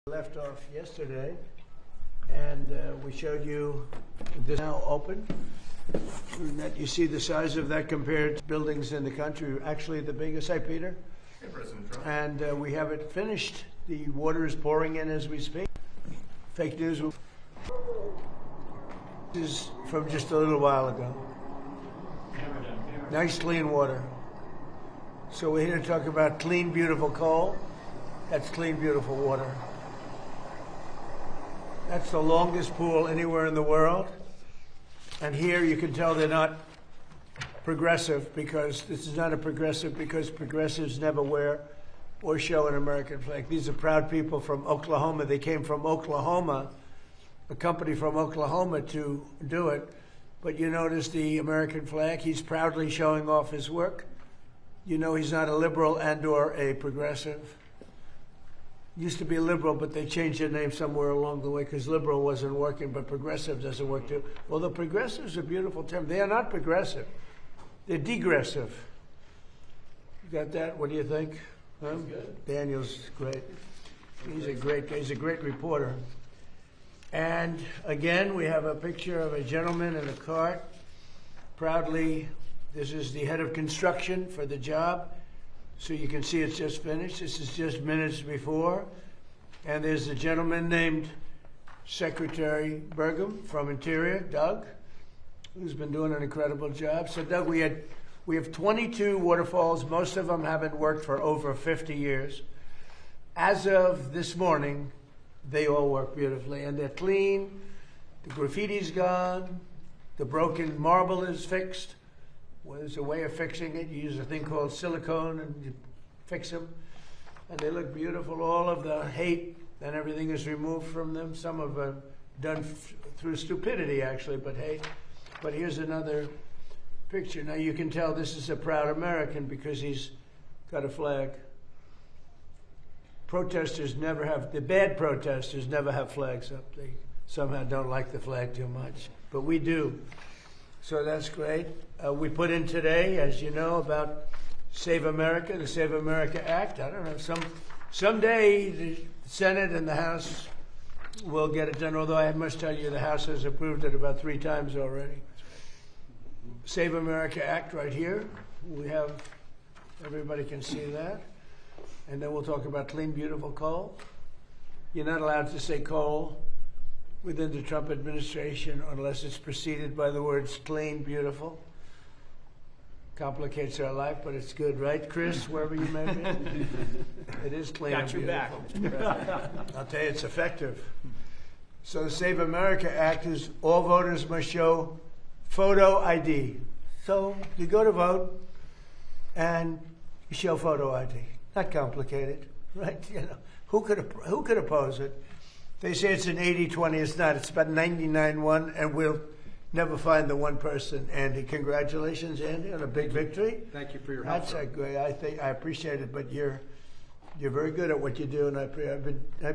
Left off yesterday, and we showed you this now open. That you see the size of that compared to buildings in the country. Actually, the biggest. Hi, Peter. Hey, President Trump. And we have it finished. The water is pouring in as we speak. Fake news. This is from just a little while ago. Nice, clean water. So we're here to talk about clean, beautiful coal. That's clean, beautiful water. That's the longest pool anywhere in the world. And here you can tell they're not progressive because this is not a progressive because progressives never wear or show an American flag. These are proud people from Oklahoma. They came from Oklahoma, a company from Oklahoma to do it. But you notice the American flag, he's proudly showing off his work. You know he's not a liberal and or a progressive. Used to be liberal, but they changed their name somewhere along the way because liberal wasn't working, but progressive doesn't work too. Well, the progressive is a beautiful term. They are not progressive. They're degressive. You got that? What do you think? Huh? Daniel's great. He's a great reporter. And again, we have a picture of a gentleman in a cart. Proudly, this is the head of construction for the job. So you can see it's just finished. This is just minutes before. And there's a gentleman named Secretary Burgum from Interior, Doug, who's been doing an incredible job. So Doug, we have 22 waterfalls. Most of them haven't worked for over 50 years. As of this morning, they all work beautifully. And they're clean. The graffiti's gone. The broken marble is fixed. Well, there's a way of fixing it. You use a thing called silicone and you fix them. And they look beautiful. All of the hate and everything is removed from them. Some of them done through stupidity, actually, but hate. But here's another picture. Now you can tell this is a proud American because he's got a flag. Protesters never have, the bad protesters never have flags up. They somehow don't like the flag too much, but we do. So that's great. We put in today, as you know, about Save America, the Save America Act. I don't know, someday the Senate and the House will get it done, although I must tell you the House has approved it about 3 times already. Save America Act right here. We have, everybody can see that. And then we'll talk about clean, beautiful coal. You're not allowed to say coal within the Trump administration unless it's preceded by the words clean, beautiful. Complicates our life, but it's good, right, Chris, wherever you may be? It is clean and beautiful. I'll tell you, it's effective. So the Save America Act is all voters must show photo ID. So you go to vote and you show photo ID. Not complicated, right? You know, who could oppose it? They say it's an 80-20. It's not. It's about 99-1, and we'll never find the one person. Andy, congratulations, Andy, on a big victory. Thank you for your help. That's great. I appreciate it, but you're very good at what you do, and I've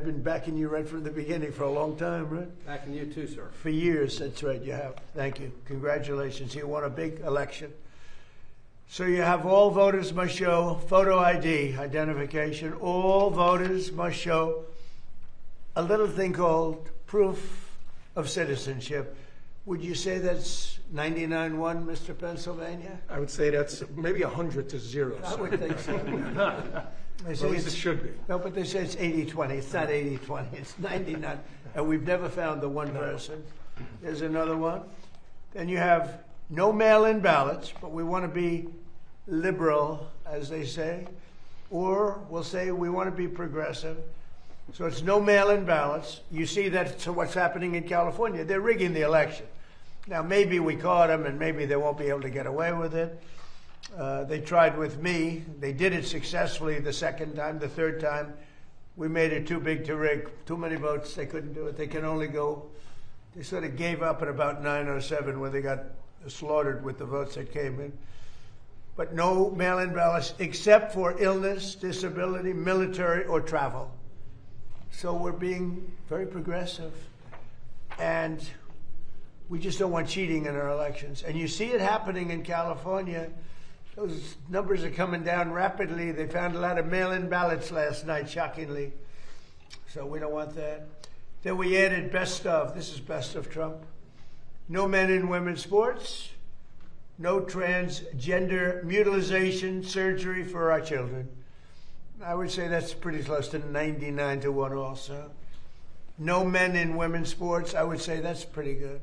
been backing you right from the beginning for a long time, right? Backing you too, sir. For years, that's right. You have. Thank you. Congratulations. You won a big election. So you have all voters must show photo ID, identification. All voters must show a little thing called proof of citizenship. Would you say that's 99-1, Mr. Pennsylvania? I would say that's maybe 100 to 0. I would think so. At least it should be. No, but they say it's 80-20. It's not 80-20. It's 99. And we've never found the one person. There's another one. Then you have no mail-in ballots, but we want to be liberal, as they say. Or we'll say we want to be progressive. So it's no mail-in ballots. You see that's what's happening in California. They're rigging the election. Now, maybe we caught them, and maybe they won't be able to get away with it. They tried with me. They did it successfully the second time. The third time, we made it too big to rig. Too many votes. They couldn't do it. They can only go. They sort of gave up at about 9:07 when they got slaughtered with the votes that came in. But no mail-in ballots except for illness, disability, military, or travel. So we're being very progressive, and we just don't want cheating in our elections. And you see it happening in California. Those numbers are coming down rapidly. They found a lot of mail-in ballots last night, shockingly. So we don't want that. Then we added best of. This is best of Trump. No men in women's sports. No transgender mutilization surgery for our children. I would say that's pretty close to 99 to 1 also. No men in women's sports. I would say that's pretty good.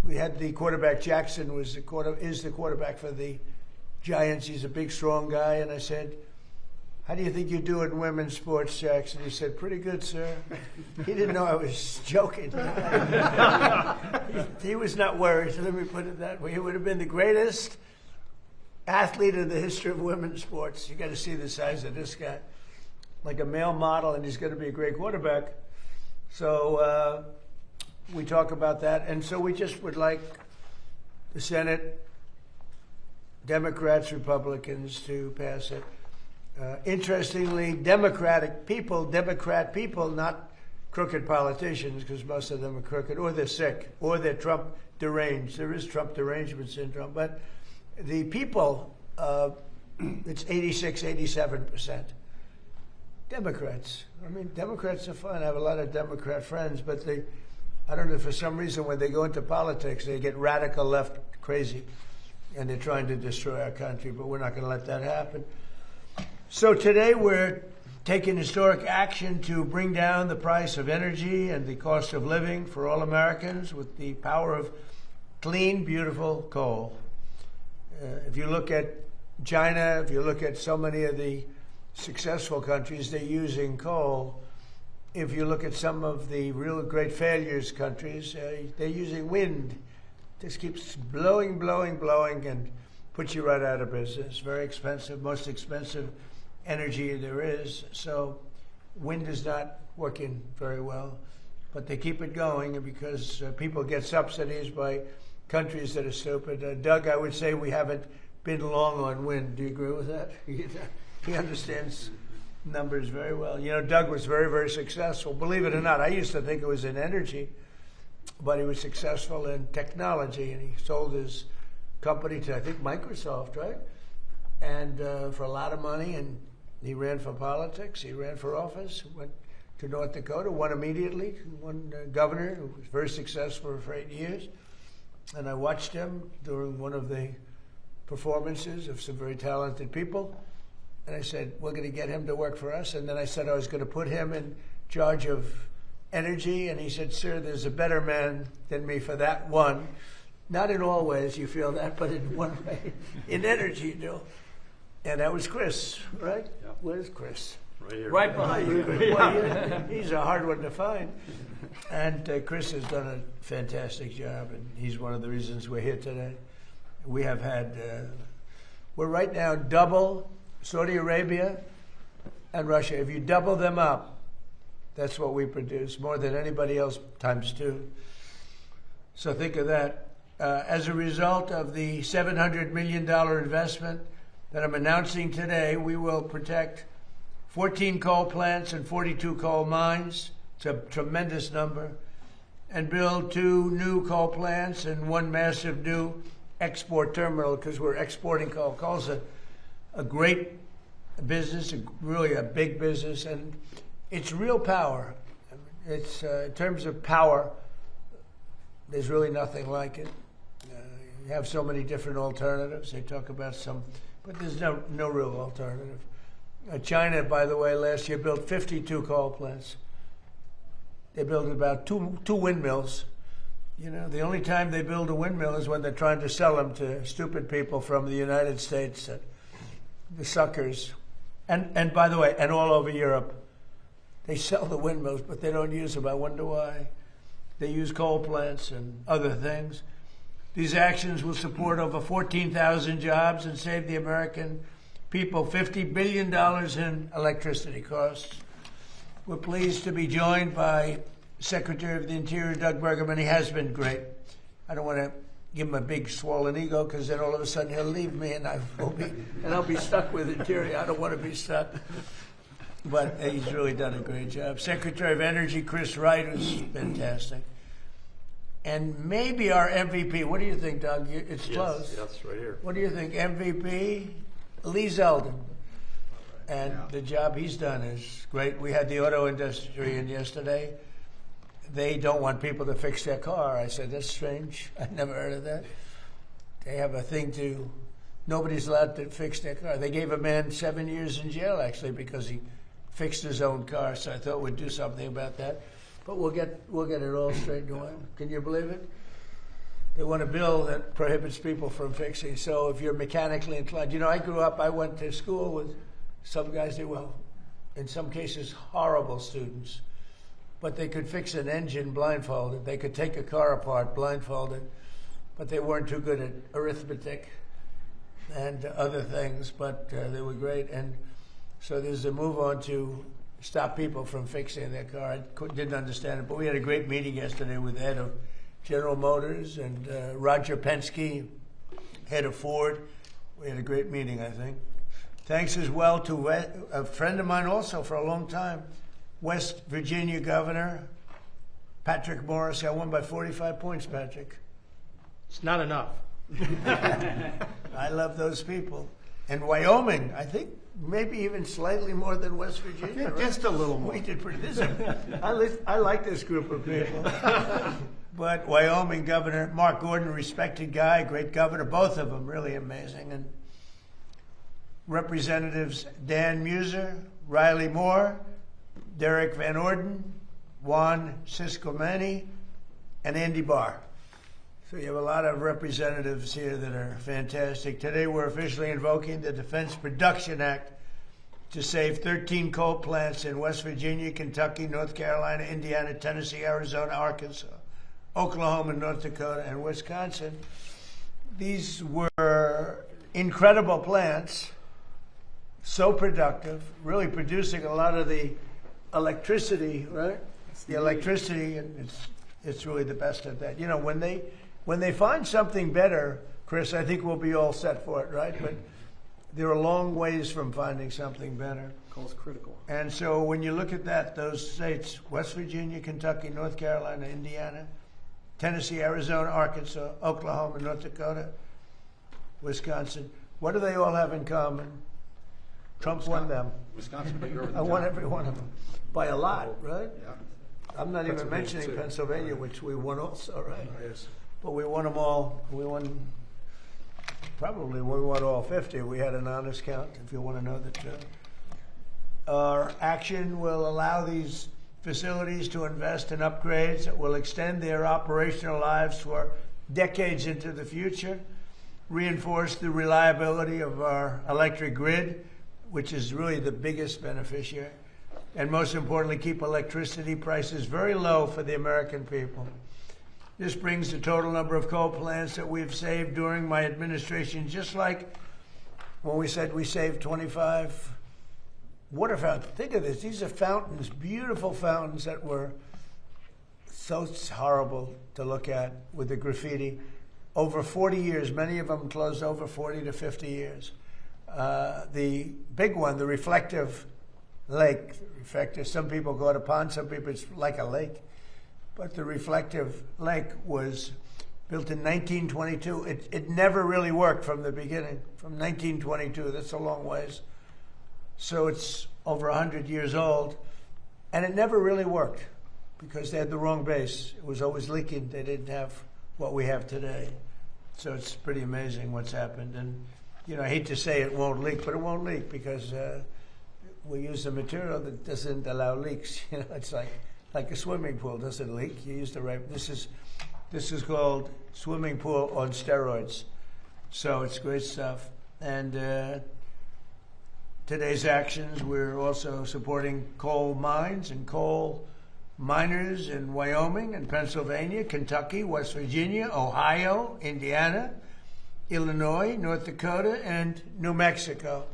We had the quarterback, Jackson is the quarterback for the Giants. He's a big, strong guy. And I said, how do you think you do in women's sports, Jackson? He said, pretty good, sir. He didn't know I was joking. He was not worried, so let me put it that way. He would have been the greatest athlete in the history of women's sports. You got to see the size of this guy. Like a male model, and he's going to be a great quarterback. So we talk about that. And so we just would like the Senate, Democrats, Republicans to pass it. Interestingly, Democrat people, not crooked politicians, because most of them are crooked, or they're sick, or they're Trump deranged. There is Trump derangement syndrome. But the people, it's 86, 87%. Democrats. I mean, Democrats are fun. I have a lot of Democrat friends, but I don't know, for some reason when they go into politics, they get radical left crazy, and they're trying to destroy our country, but we're not going to let that happen. So today we're taking historic action to bring down the price of energy and the cost of living for all Americans with the power of clean, beautiful coal. If you look at China, if you look at so many of the successful countries, they're using coal. If you look at some of the real great failures countries, they're using wind. Just keeps blowing, blowing, blowing, and puts you right out of business. Very expensive, most expensive energy there is. So wind is not working very well, but they keep it going because people get subsidies by countries that are stupid. Doug, I would say we haven't been long on wind. Do you agree with that? He understands numbers very well. You know, Doug was very, very successful. Believe it or not, I used to think it was in energy, but he was successful in technology, and he sold his company to, I think, Microsoft, right? And for a lot of money, and he ran for politics. He ran for office, went to North Dakota, won immediately, won governor, who was very successful for 8 years. And I watched him during one of the performances of some very talented people. And I said, we're going to get him to work for us. And then I said I was going to put him in charge of energy. And he said, sir, there's a better man than me for that one. Not in all ways you feel that, but in one way. In energy, you do. And that was Chris, right? Yeah. Where's Chris? Right here. Right behind you. Well, he's a hard one to find. And Chris has done a fantastic job, and he's one of the reasons we're here today. We have had, we're right now double Saudi Arabia and Russia. If you double them up, that's what we produce, more than anybody else times 2. So think of that. As a result of the $700 million investment that I'm announcing today, we will protect 14 coal plants and 42 coal mines. It's a tremendous number. And build 2 new coal plants and 1 massive new export terminal, because we're exporting coal. Coal's a great business, really a big business, and it's real power. It's in terms of power, there's really nothing like it. You have so many different alternatives. They talk about some, but there's no real alternative. China, by the way, last year built 52 coal plants. They built about two windmills. You know, the only time they build a windmill is when they're trying to sell them to stupid people from the United States, the suckers. And by the way, and all over Europe, they sell the windmills, but they don't use them. I wonder why. They use coal plants and other things. These actions will support over 14,000 jobs and save the American people $50 billion in electricity costs. We're pleased to be joined by Secretary of the Interior, Doug Burgum. He has been great. I don't want to give him a big swollen ego, because then all of a sudden he'll leave me and I'll be stuck with Interior. I don't want to be stuck. But he's really done a great job. Secretary of Energy, Chris Wright, who's fantastic. And maybe our MVP. What do you think, Doug? It's close. Yes, right here. What do you think? MVP, Lee Zeldin. And the job he's done is great. We had the auto industry in yesterday. They don't want people to fix their car. I said, that's strange. I never heard of that. They have a thing nobody's allowed to fix their car. They gave a man 7 years in jail, actually, because he fixed his own car. So I thought we'd do something about that. But we'll get it all straightened away. Can you believe it? They want a bill that prohibits people from fixing. So if you're mechanically inclined, I went to school with some guys that were, in some cases, horrible students. But they could fix an engine blindfolded. They could take a car apart blindfolded. But they weren't too good at arithmetic and other things. But they were great. And so there's a move on to stop people from fixing their car. I didn't understand it. But we had a great meeting yesterday with the head of General Motors and Roger Penske, head of Ford. We had a great meeting, I think. Thanks as well to a friend of mine also for a long time, West Virginia Governor Patrick Morris. I won by 45 points, Patrick. It's not enough. I love those people. And Wyoming, I think maybe even slightly more than West Virginia. Right? Just a little more. We did pretty. I like this group of people. But Wyoming Governor Mark Gordon, respected guy, great governor, both of them really amazing. And Representatives Dan Muser, Riley Moore, Derek Van Orden, Juan Ciscomani, and Andy Barr. So you have a lot of representatives here that are fantastic. Today we're officially invoking the Defense Production Act to save 13 coal plants in West Virginia, Kentucky, North Carolina, Indiana, Tennessee, Arizona, Arkansas, Oklahoma, North Dakota, and Wisconsin. These were incredible plants, so productive, really producing a lot of the electricity, right? The electricity, and it's really the best at that. When they find something better, Chris, I think we'll be all set for it, right? But there are long ways from finding something better. Coal's critical. And so when you look at that, those states, West Virginia, Kentucky, North Carolina, Indiana, Tennessee, Arizona, Arkansas, Oklahoma, North Dakota, Wisconsin, what do they all have in common? Trump won them. Wisconsin, bigger than I won every one of them by a lot, right? Yeah. I'm not even Pennsylvania, mentioning too. Pennsylvania, which we won also, right? Yes. But we won them all. We won all 50. We had an honest count, if you want to know the truth. Our action will allow these facilities to invest in upgrades that will extend their operational lives for decades into the future, reinforce the reliability of our electric grid, which is really the biggest beneficiary, and most importantly, keep electricity prices very low for the American people. This brings the total number of coal plants that we've saved during my administration, just like when we said we saved 25 water fountains. Think of this. These are fountains, beautiful fountains that were so horrible to look at with the graffiti. Over 40 years, many of them closed over 40 to 50 years. The big one, the reflective lake, some people call it a pond, some people it's like a lake. But the reflective lake was built in 1922. It never really worked from the beginning, from 1922. That's a long ways. So it's over 100 years old. And it never really worked because they had the wrong base. It was always leaking. They didn't have what we have today. So it's pretty amazing what's happened. And, I hate to say it won't leak, but it won't leak because we use a material that doesn't allow leaks. It's like a swimming pool doesn't leak. You use the right. This is called swimming pool on steroids. So it's great stuff. And today's actions, we're also supporting coal mines and coal miners in Wyoming and Pennsylvania, Kentucky, West Virginia, Ohio, Indiana, Illinois, North Dakota, and New Mexico.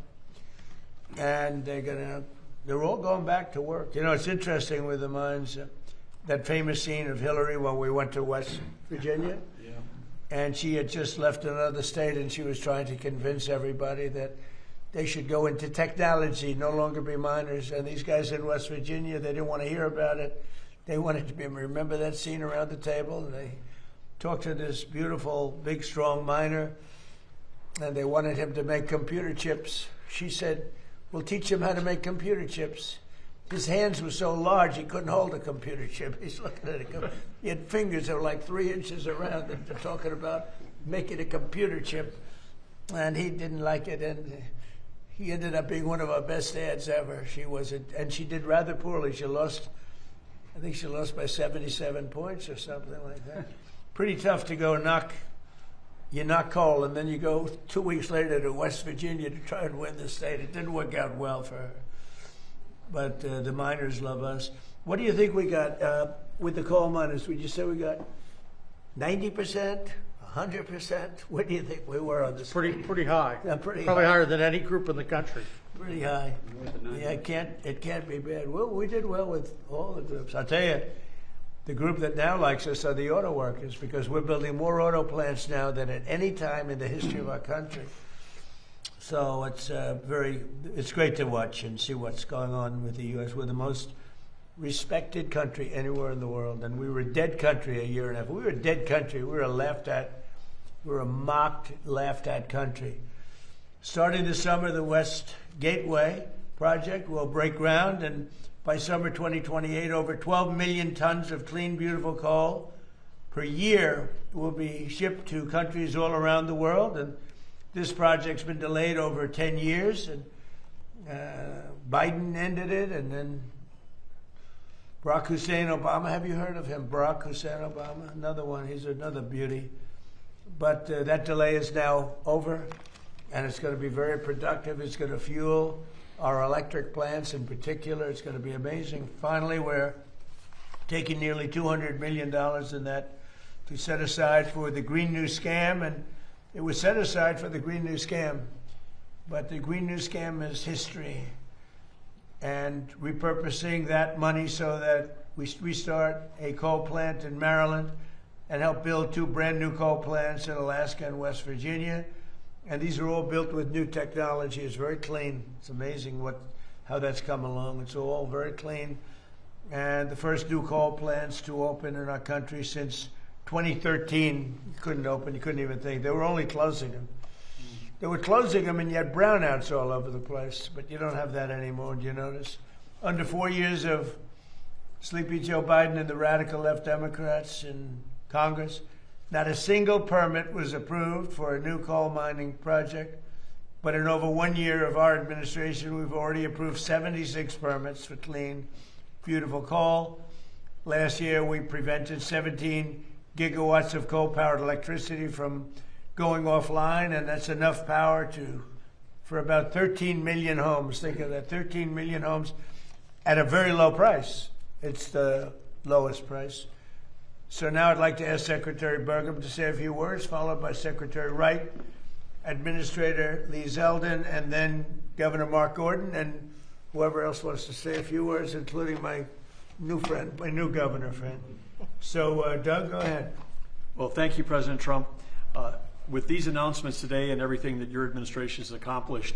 And they're all going back to work. It's interesting with the mines, that famous scene of Hillary when we went to West Virginia. Yeah. And she had just left another state and she was trying to convince everybody that they should go into technology, no longer be miners. And these guys in West Virginia, they didn't want to hear about it. They wanted to remember that scene around the table. And they talked to this beautiful, big, strong miner. And they wanted him to make computer chips. She said, We'll teach him how to make computer chips. His hands were so large he couldn't hold a computer chip. He's looking at it. He had fingers that were like 3 inches around, and they're talking about making a computer chip, and he didn't like it, and he ended up being one of our best ads ever. And she did rather poorly. I think she lost by 77 points or something like that. Pretty tough to go knock coal, and then you go 2 weeks later to West Virginia to try and win the state. It didn't work out well for her. But the miners love us. What do you think we got with the coal miners? Would you say we got 90%, 100%? What do you think we were on this? Pretty high. Pretty Probably high. higher than any group in the country. Pretty high. Yeah, it can't be bad. Well, we did well with all the groups. I'll tell you, the group that now likes us are the auto workers, because we're building more auto plants now than at any time in the history of our country. So it's great to watch and see what's going on with the U.S. We're the most respected country anywhere in the world, and we were a dead country a year and a half. We were a dead country. We were laughed at. We were a mocked, laughed at country. Starting this summer, the West Gateway project will break ground, and by summer 2028, over 12 million tons of clean, beautiful coal per year will be shipped to countries all around the world. And this project's been delayed over 10 years, and Biden ended it, and then Barack Hussein Obama. Have you heard of him? Barack Hussein Obama, another one. He's another beauty. But that delay is now over, and it's going to be very productive. It's going to fuel our electric plants in particular. It's going to be amazing. Finally, we're taking nearly $200 million in that to set aside for the Green New Scam, and it was set aside for the Green New Scam, but the Green New Scam is history, and repurposing that money so that we restart a coal plant in Maryland and help build 2 brand new coal plants in Alaska and West Virginia. And these are all built with new technology. It's very clean. It's amazing how that's come along. It's all very clean. And the first new coal plants to open in our country since 2013. You couldn't open, you couldn't even think. They were only closing them. They were closing them, and you had brownouts all over the place. But you don't have that anymore, do you notice? Under 4 years of Sleepy Joe Biden and the radical left Democrats in Congress, not a single permit was approved for a new coal mining project. But in over 1 year of our administration, we've already approved 76 permits for clean, beautiful coal. Last year, we prevented 17 gigawatts of coal-powered electricity from going offline, and that's enough power for about 13 million homes. Think of that, 13 million homes at a very low price. It's the lowest price. So now I'd like to ask Secretary Burgum to say a few words, followed by Secretary Wright, Administrator Lee Zeldin, and then Governor Mark Gordon, and whoever else wants to say a few words, including my new friend, my new governor friend. So, Doug, go ahead. Well, thank you, President Trump. With these announcements today and everything that your administration has accomplished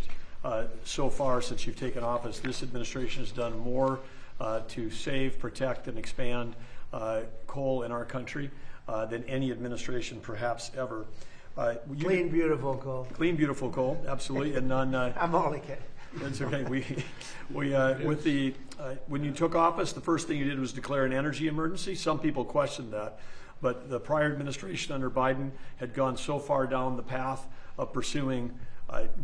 so far since you've taken office, this administration has done more to save, protect, and expand coal in our country than any administration perhaps ever. Clean, beautiful coal. Clean, beautiful coal, absolutely. And none. I'm only kidding. That's okay. When you took office, the first thing you did was declare an energy emergency. Some people questioned that, but the prior administration under Biden had gone so far down the path of pursuing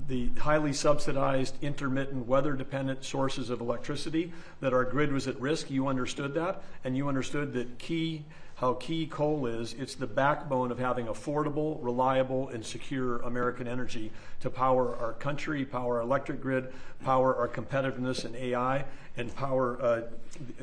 the highly subsidized, intermittent, weather-dependent sources of electricity that our grid was at risk. You understood that, and you understood that how key coal is. It's the backbone of having affordable, reliable, and secure American energy to power our country, power our electric grid, power our competitiveness in AI, and power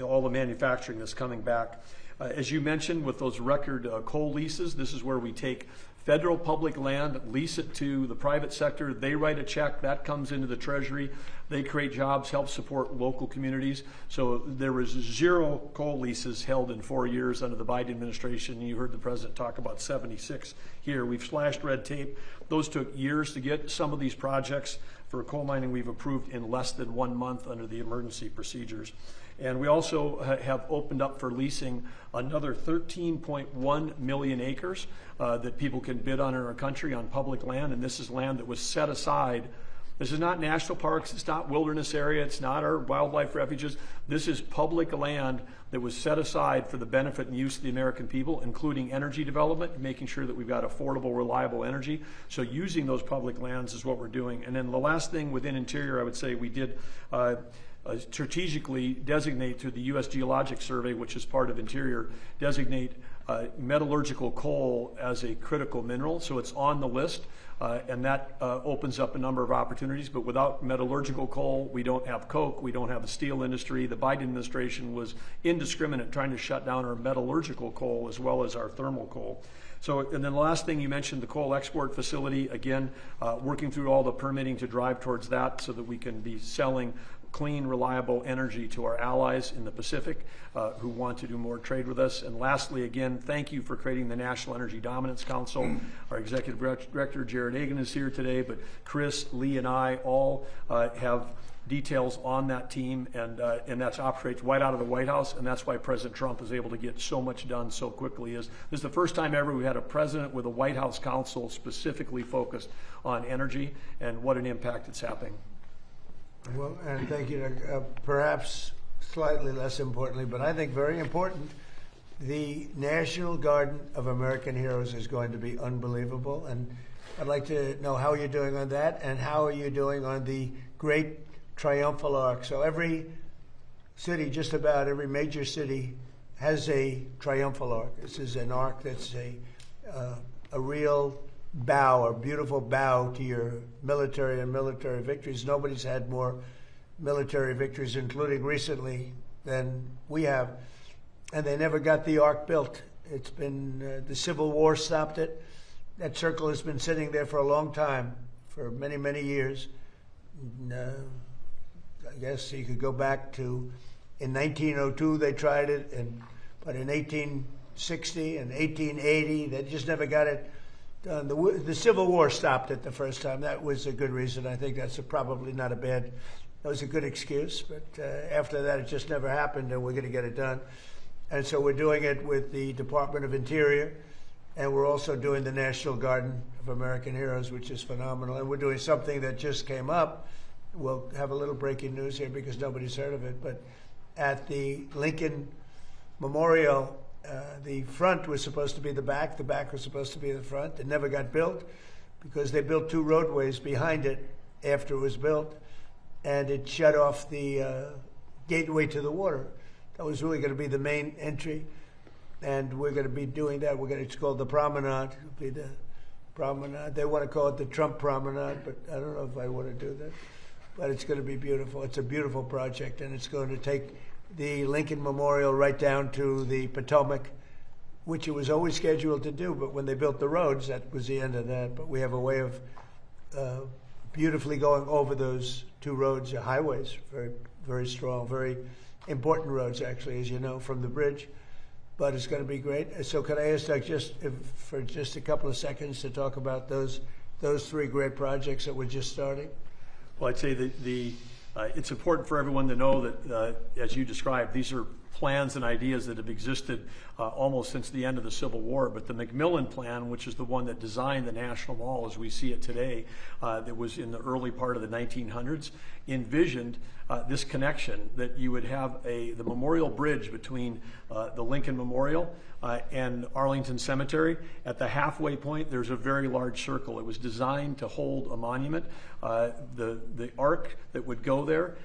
all the manufacturing that's coming back. As you mentioned, with those record coal leases, this is where we take federal public land, lease it to the private sector. They write a check, that comes into the Treasury. They create jobs, help support local communities. So there was 0 coal leases held in 4 years under the Biden administration. You heard the president talk about 76 here. We've slashed red tape. Those took years to get. Some of these projects for coal mining we've approved in less than 1 month under the emergency procedures. And we also have opened up for leasing another 13.1 million acres that people can bid on in our country on public land. And this is land that was set aside This is not national parks, it's not wilderness area, it's not our wildlife refuges. This is public land that was set aside for the benefit and use of the American people, including energy development, making sure that we've got affordable, reliable energy. So using those public lands is what we're doing. And then the last thing within Interior, I would say we did strategically designate through the U.S. Geologic Survey, which is part of Interior, designate metallurgical coal as a critical mineral. So it's on the list. And that opens up a number of opportunities. But without metallurgical coal, we don't have coke, we don't have a steel industry. The Biden administration was indiscriminate trying to shut down our metallurgical coal as well as our thermal coal. So, and then the last thing you mentioned, the coal export facility, again, working through all the permitting to drive towards that so that we can be selling clean, reliable energy to our allies in the Pacific who want to do more trade with us. And lastly, again, thank you for creating the National Energy Dominance Council. Our Executive Director, Jared Agan, is here today, but Chris, Lee, and I all have details on that team, and that operates right out of the White House, and that's why President Trump is able to get so much done so quickly. This is the first time ever we had a president with a White House council specifically focused on energy, and what an impact it's having. Well, and thank you. Perhaps slightly less importantly, but I think very important, the National Garden of American Heroes is going to be unbelievable. And I'd like to know how you're doing on that, and how are you doing on the Great Triumphal Arch. So every city, just about every major city, has a triumphal arch. This is an arch that's a real bow, a beautiful bow to your military and military victories. Nobody's had more military victories, including recently, than we have. And they never got the arch built. It's been, the Civil War stopped it. That circle has been sitting there for a long time, for many, many years. I guess you could go back to, in 1902 they tried it, but in 1860 and 1880 they just never got it done. The Civil War stopped it the first time. That was a good reason. I think that's probably not a bad, that was a good excuse. But after that it just never happened, and we're going to get it done. And so we're doing it with the Department of Interior, and we're also doing the National Garden of American Heroes, which is phenomenal. And we're doing something that just came up. We'll have a little breaking news here because nobody's heard of it, but at the Lincoln Memorial, the front was supposed to be the back was supposed to be the front. It never got built because they built two roadways behind it after it was built, and it shut off the gateway to the water. That was really going to be the main entry, and we're going to be doing that. It's called the Promenade. It'll be the Promenade. They want to call it the Trump Promenade, but I don't know if I want to do that. But it's going to be beautiful. It's a beautiful project, and it's going to take the Lincoln Memorial right down to the Potomac, which it was always scheduled to do. But when they built the roads, that was the end of that. But we have a way of beautifully going over those two roads, highways, very, very strong, very important roads, actually, as you know, from the bridge. But it's going to be great. So can I ask Doug for just a couple of seconds to talk about those three great projects that we're just starting? Well, I'd say it's important for everyone to know that, as you described, these are plans and ideas that have existed almost since the end of the Civil War. But the McMillan Plan, which is the one that designed the National Mall as we see it today, that was in the early part of the 1900s, envisioned this connection, that you would have the memorial bridge between the Lincoln Memorial and Arlington Cemetery. At the halfway point, there's a very large circle. It was designed to hold a monument. The arc that would go there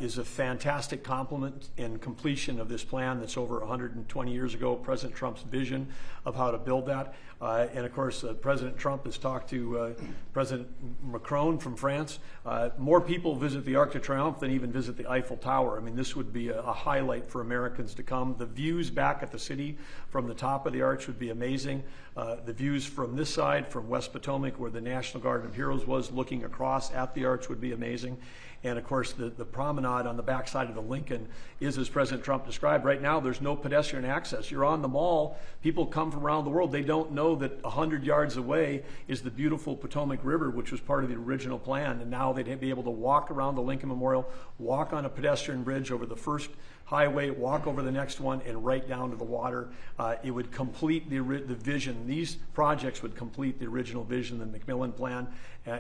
is a fantastic complement and completion of this plan that's over 120 years ago, President Trump's vision of how to build that. And of course, President Trump has talked to President Macron from France. More people visit the Arc de Triomphe than even visit the Eiffel Tower. I mean, this would be a highlight for Americans to come. The views back at the city from the top of the arch would be amazing. The views from this side, from West Potomac, where the National Garden of Heroes was, looking across at the arch would be amazing. And of course, the promenade on the backside of the Lincoln is, as President Trump described, right now there's no pedestrian access. You're on the mall, people come from around the world. They don't know that 100 yards away is the beautiful Potomac River, which was part of the original plan. And now they'd be able to walk around the Lincoln Memorial, walk on a pedestrian bridge over the first highway, walk over the next one, and right down to the water. It would complete the vision. These projects would complete the original vision, the McMillan Plan,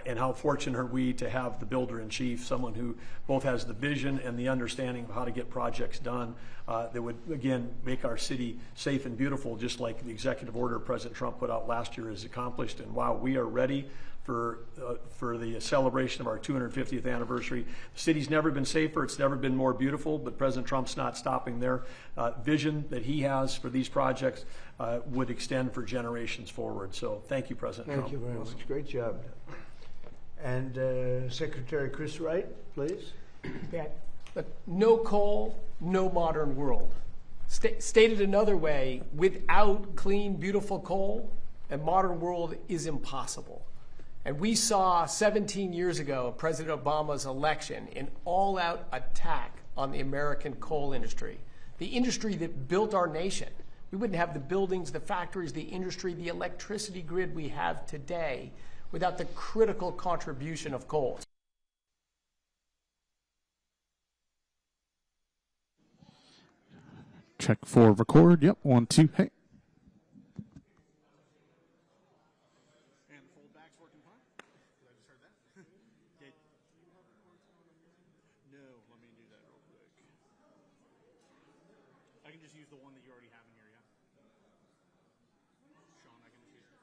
and how fortunate are we to have the builder-in-chief, someone who both has the vision and the understanding of how to get projects done that would, again, make our city safe and beautiful, just like the executive order President Trump put out last year has accomplished. And wow, we are ready for the celebration of our 250th anniversary. The city's never been safer. It's never been more beautiful, but President Trump's not stopping there. Vision that he has for these projects would extend for generations forward. So thank you, President Trump. Thank you very much. Great job. And Secretary Chris Wright, please. But no coal, no modern world. Stated another way, without clean, beautiful coal, a modern world is impossible. And we saw 17 years ago, President Obama's election, an all-out attack on the American coal industry, the industry that built our nation. We wouldn't have the buildings, the factories, the industry, the electricity grid we have today without the critical contribution of coal. Check for record. Yep, 1, 2, hey. And the foldback's working fine? I just heard that. No, let me do that real quick. I can just use the one that you already have in here, yeah? Sean, I can just use it.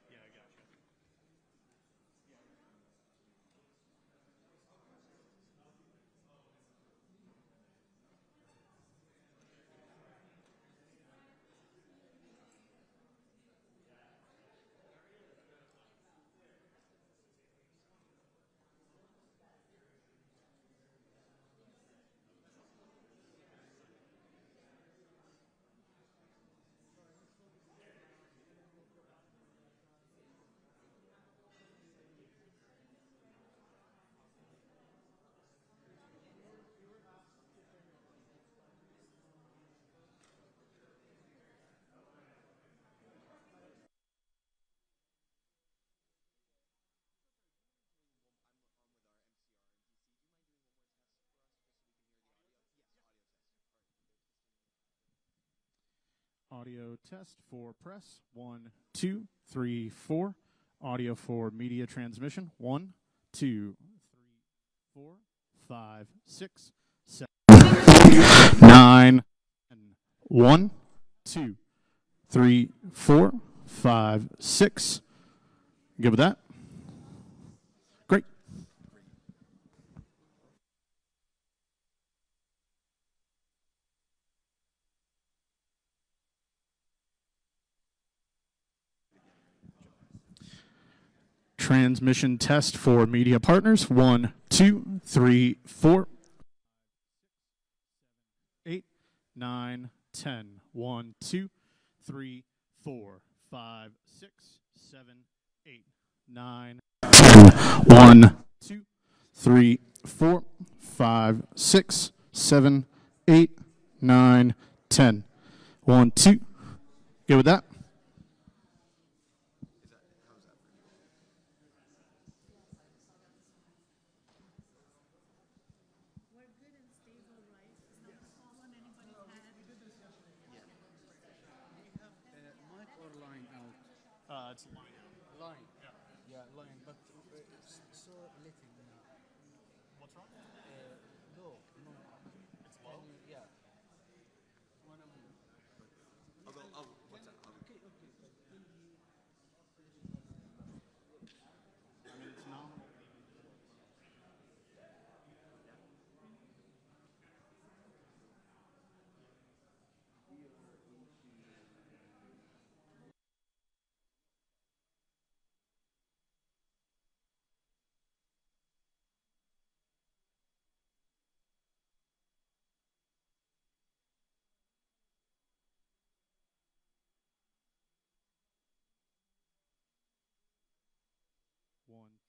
Yeah, I got you. Audio test for press. 1, 2, 3, 4. Audio for media transmission. 1, 2, 3, 4, 5, 6, 7, 9, 10. 1, 2, 3, 4, 5, 6. Good with that? Great. Transmission test for media partners. 1, 2, 3, 4, 8, 9, 10. 1, 2, 3, 4, 5, 6, 7, 8, 9, 10. 1, 2, 3, 4, 5, 6, 7, 8, 9, 10. 1, 2. Good with that? Mic or line out? It's line out. Line. Yeah, line, but it's so little now. What's wrong? Low. No. It's low? Yeah. One of them. What's that? Okay, okay. I mean, it's nominal.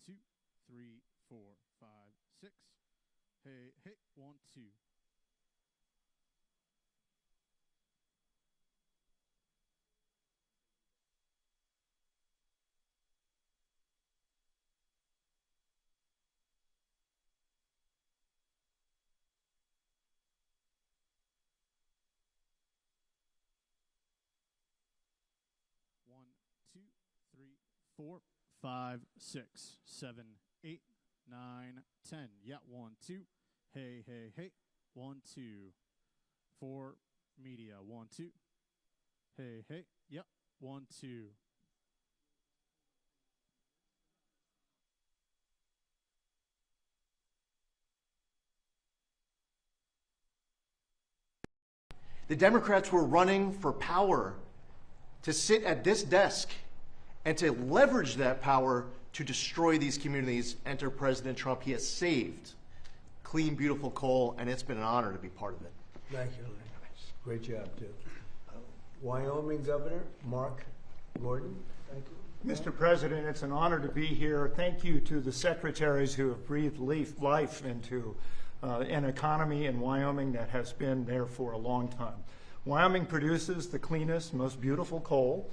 2, 3, 4, 5, 6. Hey, hey, 1, 2. 1, 2, 3, 4, 5, 6, 7, 8, 9, 10. Yeah, 1, 2. Hey, hey, hey. 1, 2. 4, media. 1, 2. Hey, hey. Yep. 1, 2. The Democrats were running for power to sit at this desk and to leverage that power to destroy these communities. Enter President Trump. He has saved clean, beautiful coal, and it's been an honor to be part of it. Thank you, Larry. Great job, too. Wyoming Governor Mark Gordon. Thank you. Mr. President, it's an honor to be here. Thank you to the secretaries who have breathed life into an economy in Wyoming that has been there for a long time. Wyoming produces the cleanest, most beautiful coal,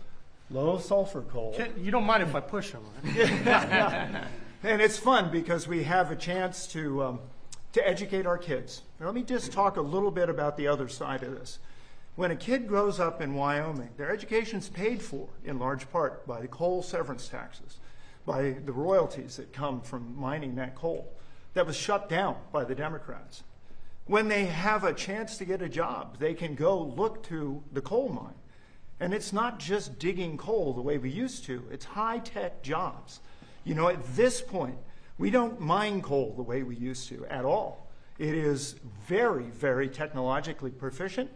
low sulfur coal. You don't mind if I push him, right? And it's fun because we have a chance to educate our kids. Now, let me just talk a little bit about the other side of this. When a kid grows up in Wyoming, their education's paid for in large part by the coal severance taxes, by the royalties that come from mining that coal that was shut down by the Democrats. When they have a chance to get a job, they can go look to the coal mine. And it's not just digging coal the way we used to, it's high-tech jobs. You know, at this point, we don't mine coal the way we used to at all. It is very, very technologically proficient.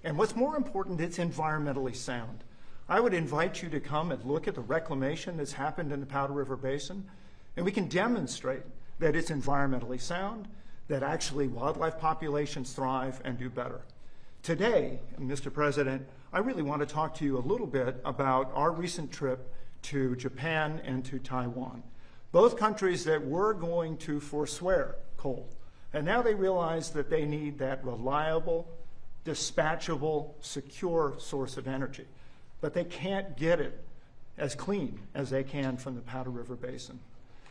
And what's more important, it's environmentally sound. I would invite you to come and look at the reclamation that's happened in the Powder River Basin, and we can demonstrate that it's environmentally sound, that actually wildlife populations thrive and do better. Today, Mr. President, I really want to talk to you a little bit about our recent trip to Japan and to Taiwan, both countries that were going to forswear coal. And now they realize that they need that reliable, dispatchable, secure source of energy. But they can't get it as clean as they can from the Powder River Basin.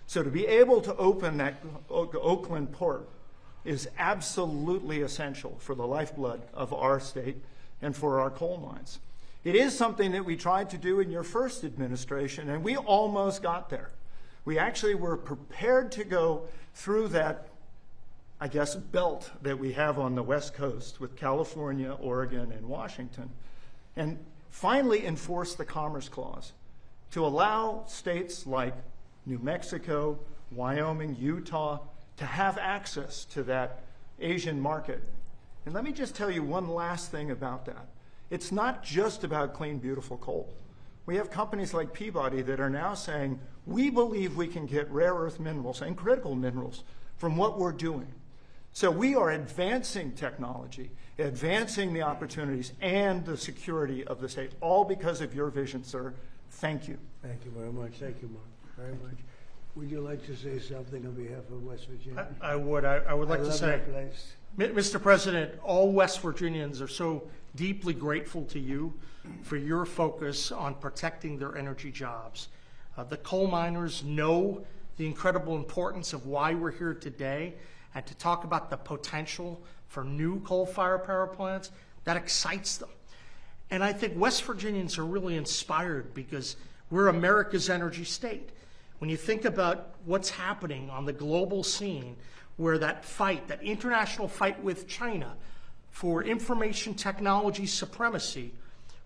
So to be able to open that Oakland port is absolutely essential for the lifeblood of our state and for our coal mines. It is something that we tried to do in your first administration, and we almost got there. We actually were prepared to go through that, I guess, belt that we have on the West Coast with California, Oregon, and Washington, and finally enforce the Commerce Clause to allow states like New Mexico, Wyoming, Utah, to have access to that Asian market. And let me just tell you one last thing about that. It's not just about clean, beautiful coal. We have companies like Peabody that are now saying, we believe we can get rare earth minerals and critical minerals from what we're doing. So we are advancing technology, advancing the opportunities and the security of the state, all because of your vision, sir. Thank you. Thank you very much. Thank you, Mark, very much. Would you like to say something on behalf of West Virginia? I would. I would like to love say, that place. Mr. President, all West Virginians are so deeply grateful to you for your focus on protecting their energy jobs. The coal miners know the incredible importance of why we're here today, and to talk about the potential for new coal-fired power plants, that excites them. And I think West Virginians are really inspired because we're America's energy state. When you think about what's happening on the global scene, where that fight, that international fight with China for information technology supremacy,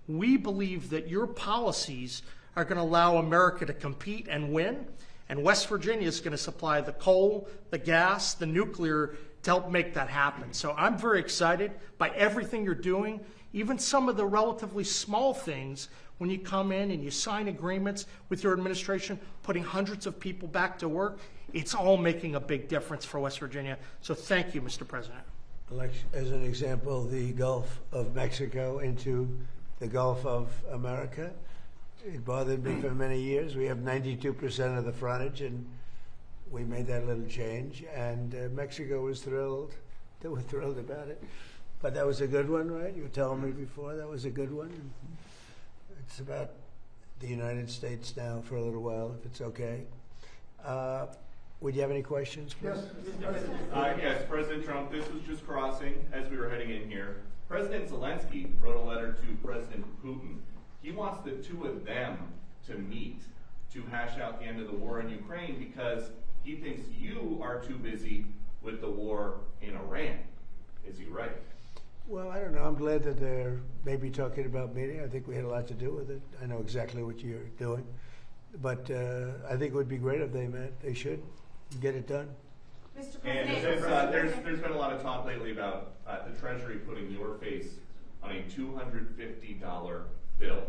we believe that your policies are going to allow America to compete and win, and West Virginia is going to supply the coal, the gas, the nuclear to help make that happen. So I'm very excited by everything you're doing, even some of the relatively small things when you come in and you sign agreements with your administration, putting hundreds of people back to work. It's all making a big difference for West Virginia. So thank you, Mr. President. Like, as an example, the Gulf of Mexico into the Gulf of America. It bothered me for many years. We have 92% of the frontage, and we made that little change, and Mexico was thrilled. They were thrilled about it. But that was a good one, right? You were telling me before that was a good one. It's about the United States now for a little while, if it's okay. Would you have any questions, please? Yes, President Trump, this was just crossing as we were heading in here. President Zelensky wrote a letter to President Putin. He wants the two of them to meet to hash out the end of the war in Ukraine because he thinks you are too busy with the war in Iran. Is he right? Well, I don't know. I'm glad that they're maybe talking about meeting. I think we had a lot to do with it. I know exactly what you're doing. But I think it would be great if they met. They should get it done. Mr. And there's been a lot of talk lately about the Treasury putting your face on a $250 bill.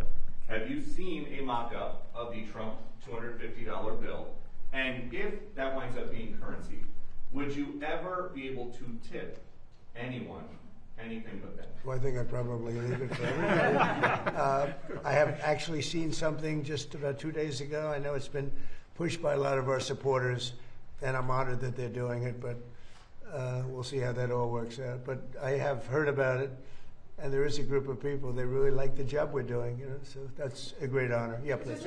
Have you seen a mock-up of the Trump $250 bill? And if that winds up being currency, would you ever be able to tip anyone anything but that? Well, I think I'd probably leave it for everybody. I have actually seen something just about 2 days ago. I know it's been pushed by a lot of our supporters, and I'm honored that they're doing it, but we'll see how that all works out. But I have heard about it, and there is a group of people, they really like the job we're doing, you know, so that's a great honor. Yeah, please.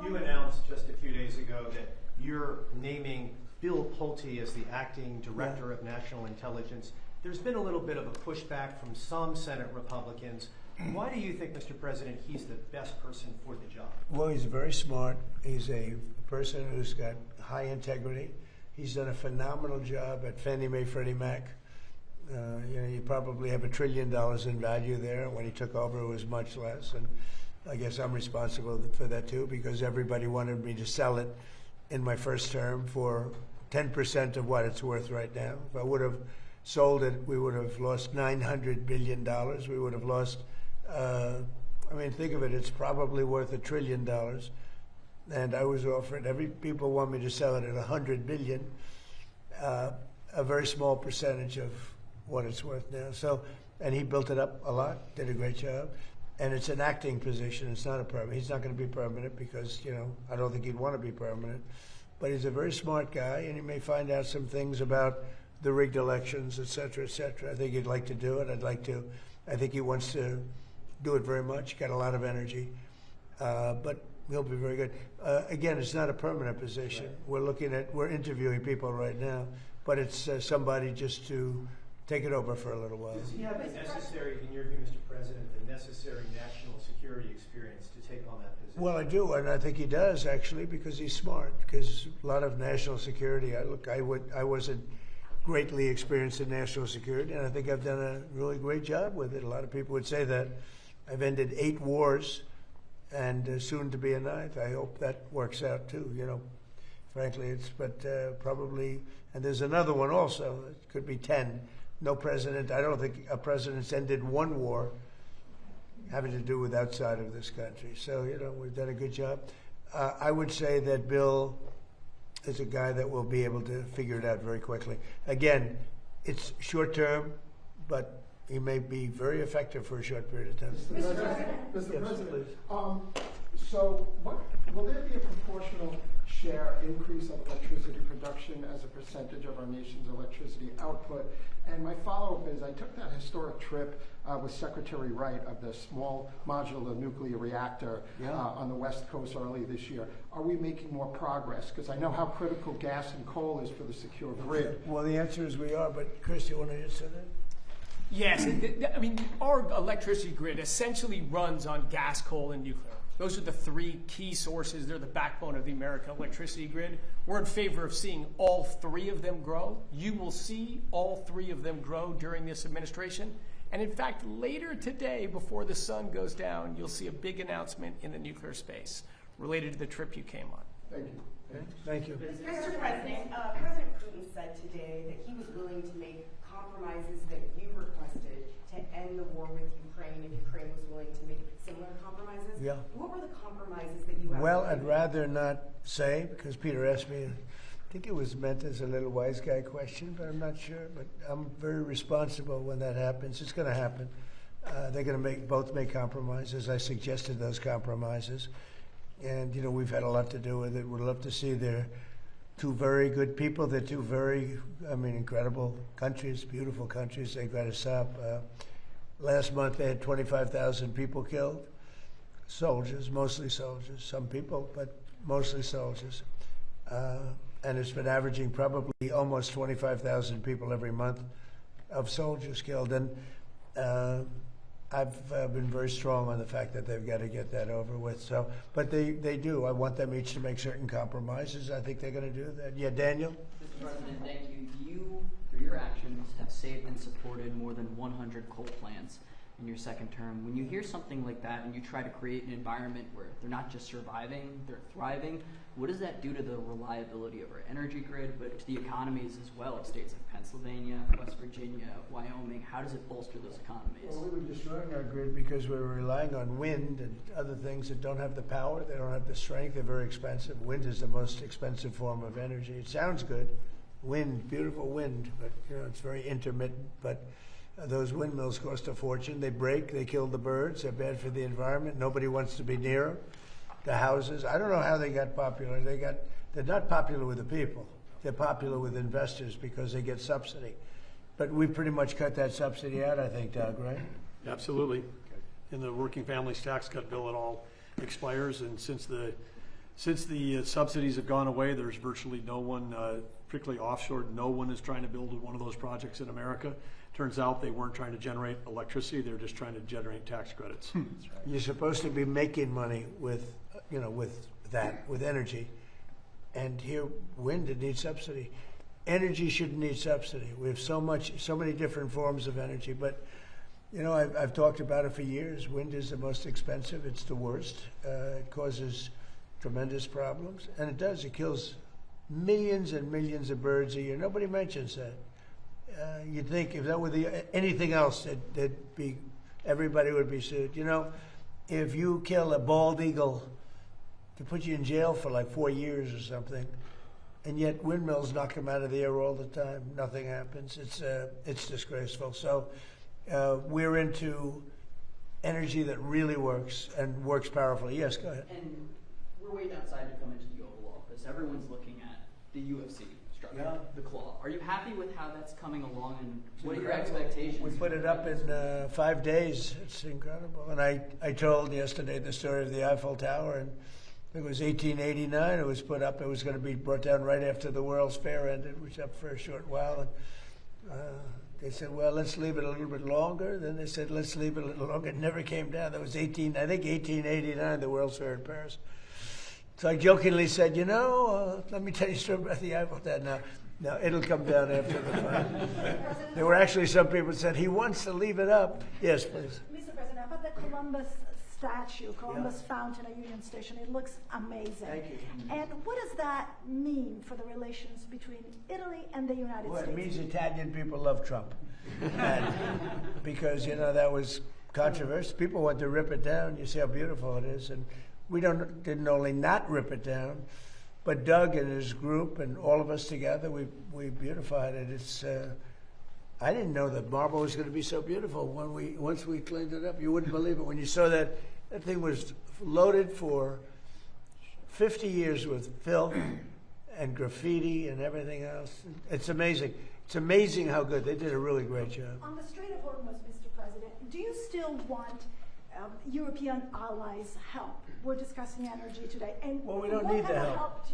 You announced just a few days ago that you're naming Bill Pulte as the acting director of national intelligence. There's been a little bit of a pushback from some Senate Republicans. Why do you think, Mr. President, he's the best person for the job? Well, he's very smart. He's a person who's got high integrity. He's done a phenomenal job at Fannie Mae, Freddie Mac. You know, you probably have $1 trillion in value there. When he took over, it was much less. And I guess I'm responsible for that too, because everybody wanted me to sell it in my first term for 10% of what it's worth right now. If I would have sold it, we would have lost $900 billion. We would have lost, I mean, think of it, it's probably worth $1 trillion. And I was offered, people want me to sell it at $100 billion, a very small percentage of what it's worth now. So, and he built it up a lot, did a great job. And it's an acting position, it's not a permanent. He's not going to be permanent because, you know, I don't think he'd want to be permanent. But he's a very smart guy, and he may find out some things about the rigged elections, et cetera, et cetera. I think he'd like to do it. I think he wants to do it very much, got a lot of energy. But he'll be very good. Again, it's not a permanent position. Right. We're interviewing people right now, but it's somebody just to take it over for a little while. Does he have the necessary, in your view, Mr. President, the necessary national security experience to take on that position? Well, I do, and I think he does, actually, because he's smart. Because a lot of national security, I wasn't greatly experienced in national security, and I think I've done a really great job with it. A lot of people would say that. I've ended 8 wars, and soon to be a 9th. I hope that works out too, you know. Frankly, probably, and there's another one also. It could be 10. No president, I don't think a president's ended 1 war having to do with outside of this country. So, you know, we've done a good job. I would say that Bill is a guy that will be able to figure it out very quickly. Again, it's short term, but he may be very effective for a short period of time. Mr. President, so will there be a proportional share increase of electricity production as a percentage of our nation's electricity output? And my follow-up is, I took that historic trip with Secretary Wright of the small modular nuclear reactor on the West Coast early this year. Are we making more progress? Because I know how critical gas and coal is for the secure grid. Well, the answer is we are, but Chris, you want to answer that? Yes, I mean, our electricity grid essentially runs on gas, coal, and nuclear. Those are the 3 key sources. They're the backbone of the American electricity grid. We're in favor of seeing all 3 of them grow. You will see all 3 of them grow during this administration. And in fact, later today, before the sun goes down, you'll see a big announcement in the nuclear space related to the trip you came on. Thank you. Okay. Thank you. Mr. President, President Putin said today that he was willing to make compromises that you requested to end the war with Ukraine if Ukraine was willing to make similar compromises. Yeah. What were the compromises that you asked? Well, I'd rather not say, because Peter asked me. I think it was meant as a little wise guy question, but I'm not sure. But I'm very responsible when that happens. It's going to happen. They're going to both make compromises. I suggested those compromises. And, you know, we've had a lot to do with it. We'd love to see their two very good people. They're two very, incredible countries, beautiful countries. They've got us up. Last month they had 25,000 people killed. Soldiers, mostly soldiers. Some people, but mostly soldiers. And it's been averaging probably almost 25,000 people every month of soldiers killed. And I've been very strong on the fact that they've got to get that over with. So, but they do. I want them each to make certain compromises. I think they're going to do that. Yeah, Daniel? Mr. President, thank you. You, through your actions, have saved and supported more than 100 coal plants in your second term. When you hear something like that and you try to create an environment where they're not just surviving, they're thriving, what does that do to the reliability of our energy grid, but to the economies as well of states like Pennsylvania, West Virginia, Wyoming? How does it bolster those economies? Well, we were destroying our grid because we were relying on wind and other things that don't have the power, they don't have the strength, they're very expensive. Wind is the most expensive form of energy. It sounds good, wind, beautiful wind, but it's very intermittent. But those windmills cost a fortune. They break, they kill the birds, they're bad for the environment. Nobody wants to be near them. The houses, I don't know how they got popular. They're not popular with the people. They're popular with investors because they get subsidy. But we pretty much cut that subsidy out, I think, Doug, right? Absolutely. In the working families tax cut bill, it all expires, and since the subsidies have gone away, there's virtually no one, particularly offshore, no one is trying to build one of those projects in America. Turns out they weren't trying to generate electricity; they were just trying to generate tax credits. You're supposed to be making money with energy, and here wind, it needs subsidy. Energy shouldn't need subsidy. We have so many different forms of energy, but I've talked about it for years. Wind is the most expensive. It's the worst. It causes tremendous problems, and it does. It kills millions and millions of birds a year. Nobody mentions that. You'd think if that were anything else, everybody would be sued. If you kill a bald eagle, to put you in jail for like 4 years or something, and yet windmills knock them out of the air all the time. Nothing happens. It's disgraceful. So we're into energy that really works and works powerfully. Yes, go ahead. And we're waiting outside to come into the Oval Office. Everyone's looking at the UFC structure, the claw. Are you happy with how that's coming along, and what are your expectations? We put it up in 5 days. It's incredible. And I told yesterday the story of the Eiffel Tower, and it was 1889. It was put up. It was going to be brought down right after the World's Fair ended, which was up for a short while. And they said, well, let's leave it a little bit longer. Then they said, let's leave it a little longer. It never came down. That was 1889, the World's Fair in Paris. So I jokingly said, let me tell you a story about the Eiffel Tower. Now, it'll come down after the fight. There were actually some people who said, he wants to leave it up. Yes, please. Mr. President, about the Columbus statue, Columbus Fountain at Union Station, it looks amazing. Thank you. And what does that mean for the relations between Italy and the United States? It means Italian people love Trump. Because, that was controversial. People want to rip it down. You see how beautiful it is. And we didn't only not rip it down, but Doug and his group and all of us together, we beautified it. It's I didn't know that marble was going to be so beautiful once we cleaned it up. You wouldn't believe it when you saw that thing was loaded for 50 years with filth and graffiti and everything else. It's amazing. It's amazing how good. They did a really great job. On the Strait of Hormuz, Mr. President, do you still want European allies' help? We're discussing energy today. And well, we don't need the help.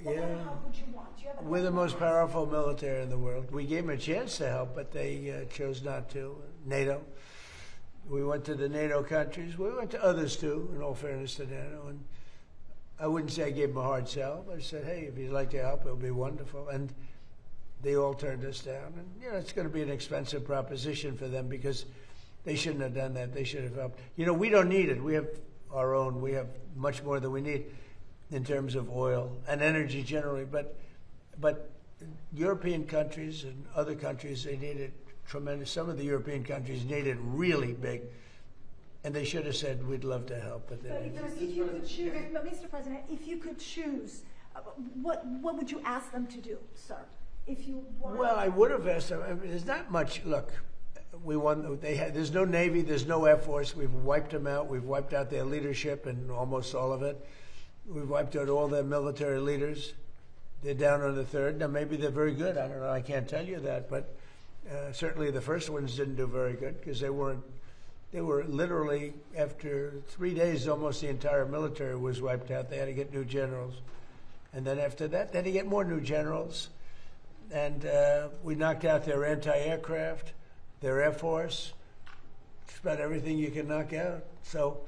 What kind of help would you want? We're the most powerful military in the world. We gave them a chance to help, but they chose not to. NATO. We went to the NATO countries. We went to others too, in all fairness to NATO. And I wouldn't say I gave them a hard sell, but I said, hey, if you'd like to help, it'll be wonderful. And they all turned us down. And, it's going to be an expensive proposition for them because they shouldn't have done that. They should have helped. We don't need it. We have our own. We have much more than we need in terms of oil and energy generally. But European countries and other countries, they need it tremendous. Some of the European countries need it really big. And they should have said, we'd love to help. But if you could choose, but Mr. President, if you could choose, what would you ask them to do, sir? If you wanted Well, I would have asked them. There's not much. Look, we won. There's no Navy. There's no Air Force. We've wiped them out. We've wiped out their leadership and almost all of it. We've wiped out all their military leaders. they're down on the third. Now, maybe they're very good. I don't know. I can't tell you that. But certainly the first ones didn't do very good because they were literally, after 3 days, almost the entire military was wiped out. They had to get new generals. And then after that, they had to get more new generals. And we knocked out their anti-aircraft, their Air Force, just about everything you can knock out. So,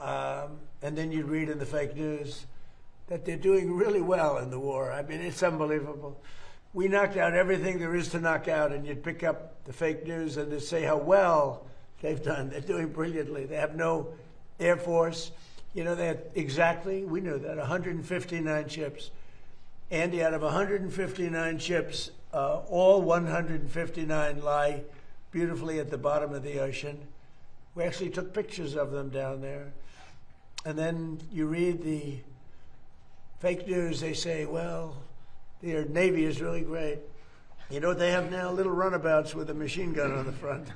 and then you'd read in the fake news that they're doing really well in the war. I mean, it's unbelievable. We knocked out everything there is to knock out, and you'd pick up the fake news and they'd say how well they've done. They're doing brilliantly. They have no Air Force. You know, they had exactly, we knew that, 159 ships. Andy, out of 159 ships, all 159 lie beautifully at the bottom of the ocean. We actually took pictures of them down there. And then you read the fake news, they say, well, their Navy is really great. You know what they have now? Little runabouts with a machine gun on the front.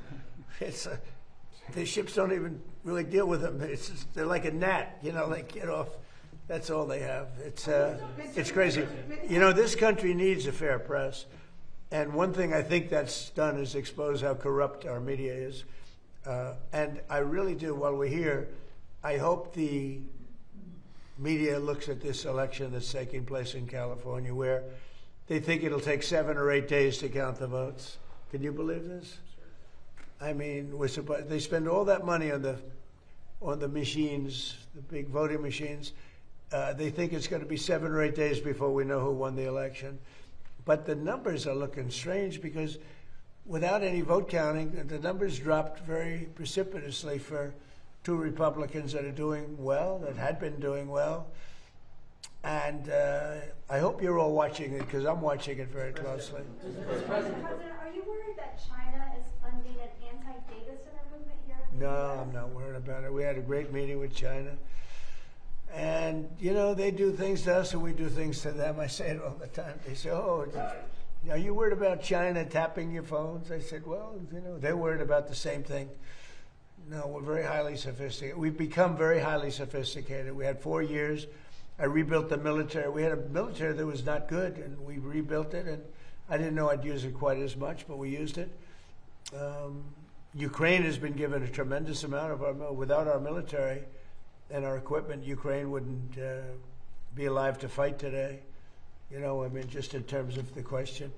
The ships don't even really deal with them. They're like a gnat, you know, like get off. That's all they have. It's crazy. You know, this country needs a fair press. And one thing I think that's done is expose how corrupt our media is. And I really do, while we're here, I hope the media looks at this election that's taking place in California where they think it'll take 7 or 8 days to count the votes. Can you believe this? I mean, they spend all that money on the machines, the big voting machines. They think it's going to be 7 or 8 days before we know who won the election. But the numbers are looking strange because without any vote counting, the numbers dropped very precipitously for 2 Republicans that are doing well, that had been doing well. And I hope you're all watching it because I'm watching it very closely. Mr. President, are you worried that China is funding an anti-data center movement here? No, I'm not worried about it. We had a great meeting with China. And, you know, they do things to us and we do things to them. I say it all the time. They say, oh, are you worried about China tapping your phones? I said, well, you know, they're worried about the same thing. No, we're very highly sophisticated. We've become very highly sophisticated. We had 4 years. I rebuilt the military. We had a military that was not good, and we rebuilt it. And I didn't know I'd use it quite as much, but we used it. Ukraine has been given a tremendous amount of our without our military and our equipment, Ukraine wouldn't be alive to fight today. You know, I mean, just in terms of the question.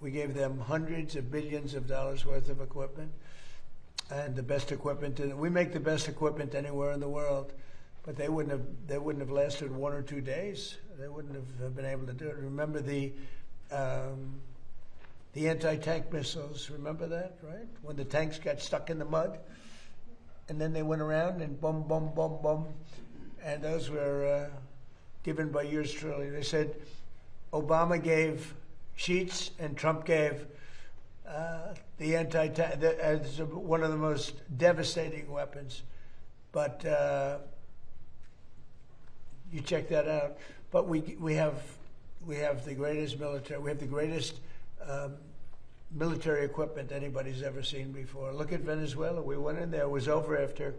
We gave them hundreds of billions of dollars worth of equipment and the best equipment. We make the best equipment anywhere in the world, but they wouldn't have lasted 1 or 2 days. They wouldn't have been able to do it. Remember the anti-tank missiles, remember that, right? When the tanks got stuck in the mud? And then they went around and boom, boom, boom, boom. And those were given by yours truly. They said Obama gave sheets and Trump gave the anti-tank as one of the most devastating weapons. But you check that out. But we have the greatest military. We have the greatest military equipment anybody's ever seen before. Look at Venezuela. We went in there. It was over after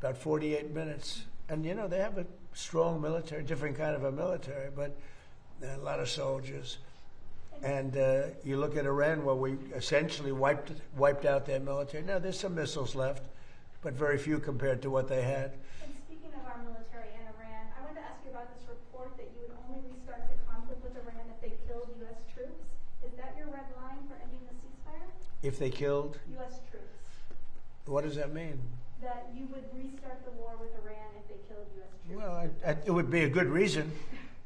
about 48 minutes. And, you know, they have a strong military, different kind of a military, but a lot of soldiers. And you look at Iran, where we essentially wiped out their military. Now, there's some missiles left, but very few compared to what they had. And speaking of our military in Iran, I wanted to ask you about this report that you would only restart the conflict with Iran if they killed U.S. troops. Is that your red line for ending the ceasefire? If they killed? U.S. troops. What does that mean? That you would restart the war with Iran if they killed U.S. troops. Well, it would be a good reason.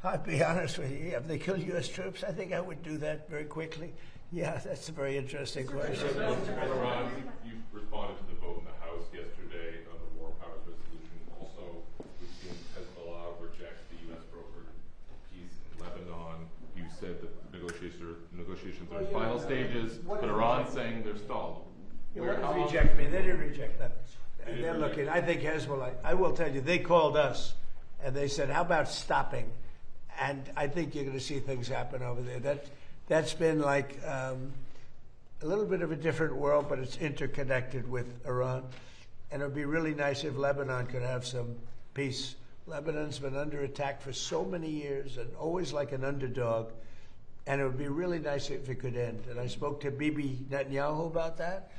I'll be honest with you. If they kill U.S. troops, I think I would do that very quickly. Yeah, that's a very interesting question. Iran, you responded to the vote in the House yesterday on the War Powers Resolution. Also, we've seen Hezbollah reject the U.S. brokered peace in Lebanon. You said that negotiations are in final stages, but Iran's saying they're stalled. They didn't reject me. They didn't reject that. They're looking. I think Hezbollah, I will tell you, they called us and they said, how about stopping? And I think you're going to see things happen over there. That's been like a little bit of a different world, but it's interconnected with Iran. And it would be really nice if Lebanon could have some peace Lebanon's been under attack for so many years and always like an underdog. And it would be really nice if it could end. And I spoke to Bibi Netanyahu about that.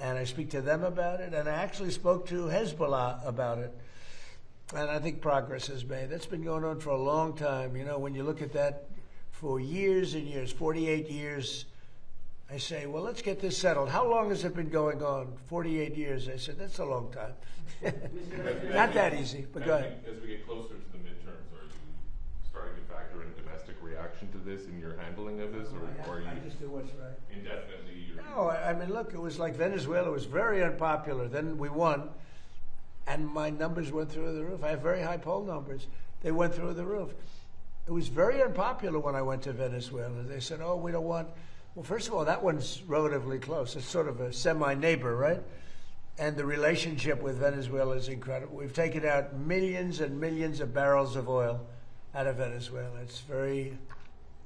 And I speak to them about it. And I actually spoke to Hezbollah about it. And I think progress is made. That's been going on for a long time. You know, when you look at that for years and years, 48 years, I say, well, let's get this settled. How long has it been going on? 48 years. I said, that's a long time. Not that easy, but go ahead. As we get closer to the midterms, are you starting to factor in a domestic reaction to this in your handling of this? Or are you I just do what's right. Indefinitely? No, I mean, look, it was like Venezuela. It was very unpopular. Then we won, and my numbers went through the roof. I have very high poll numbers. They went through the roof. It was very unpopular when I went to Venezuela. They said, oh, we don't want... Well, first of all, that one's relatively close. It's sort of a semi-neighbor, right? And the relationship with Venezuela is incredible. We've taken out millions and millions of barrels of oil out of Venezuela. It's very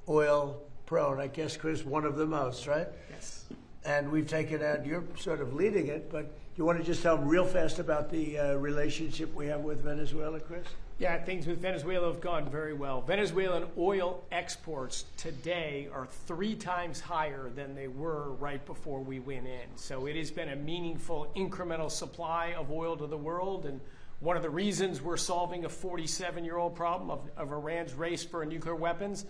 oil-prone. I guess, Chris, one of the most, right? Yes. And we've taken out, you're sort of leading it, but you want to just tell them real fast about the relationship we have with Venezuela, Chris? Yeah, things with Venezuela have gone very well. Venezuelan oil exports today are 3 times higher than they were right before we went in. So it has been a meaningful incremental supply of oil to the world. And one of the reasons we're solving a 47-year-old problem of Iran's race for nuclear weapons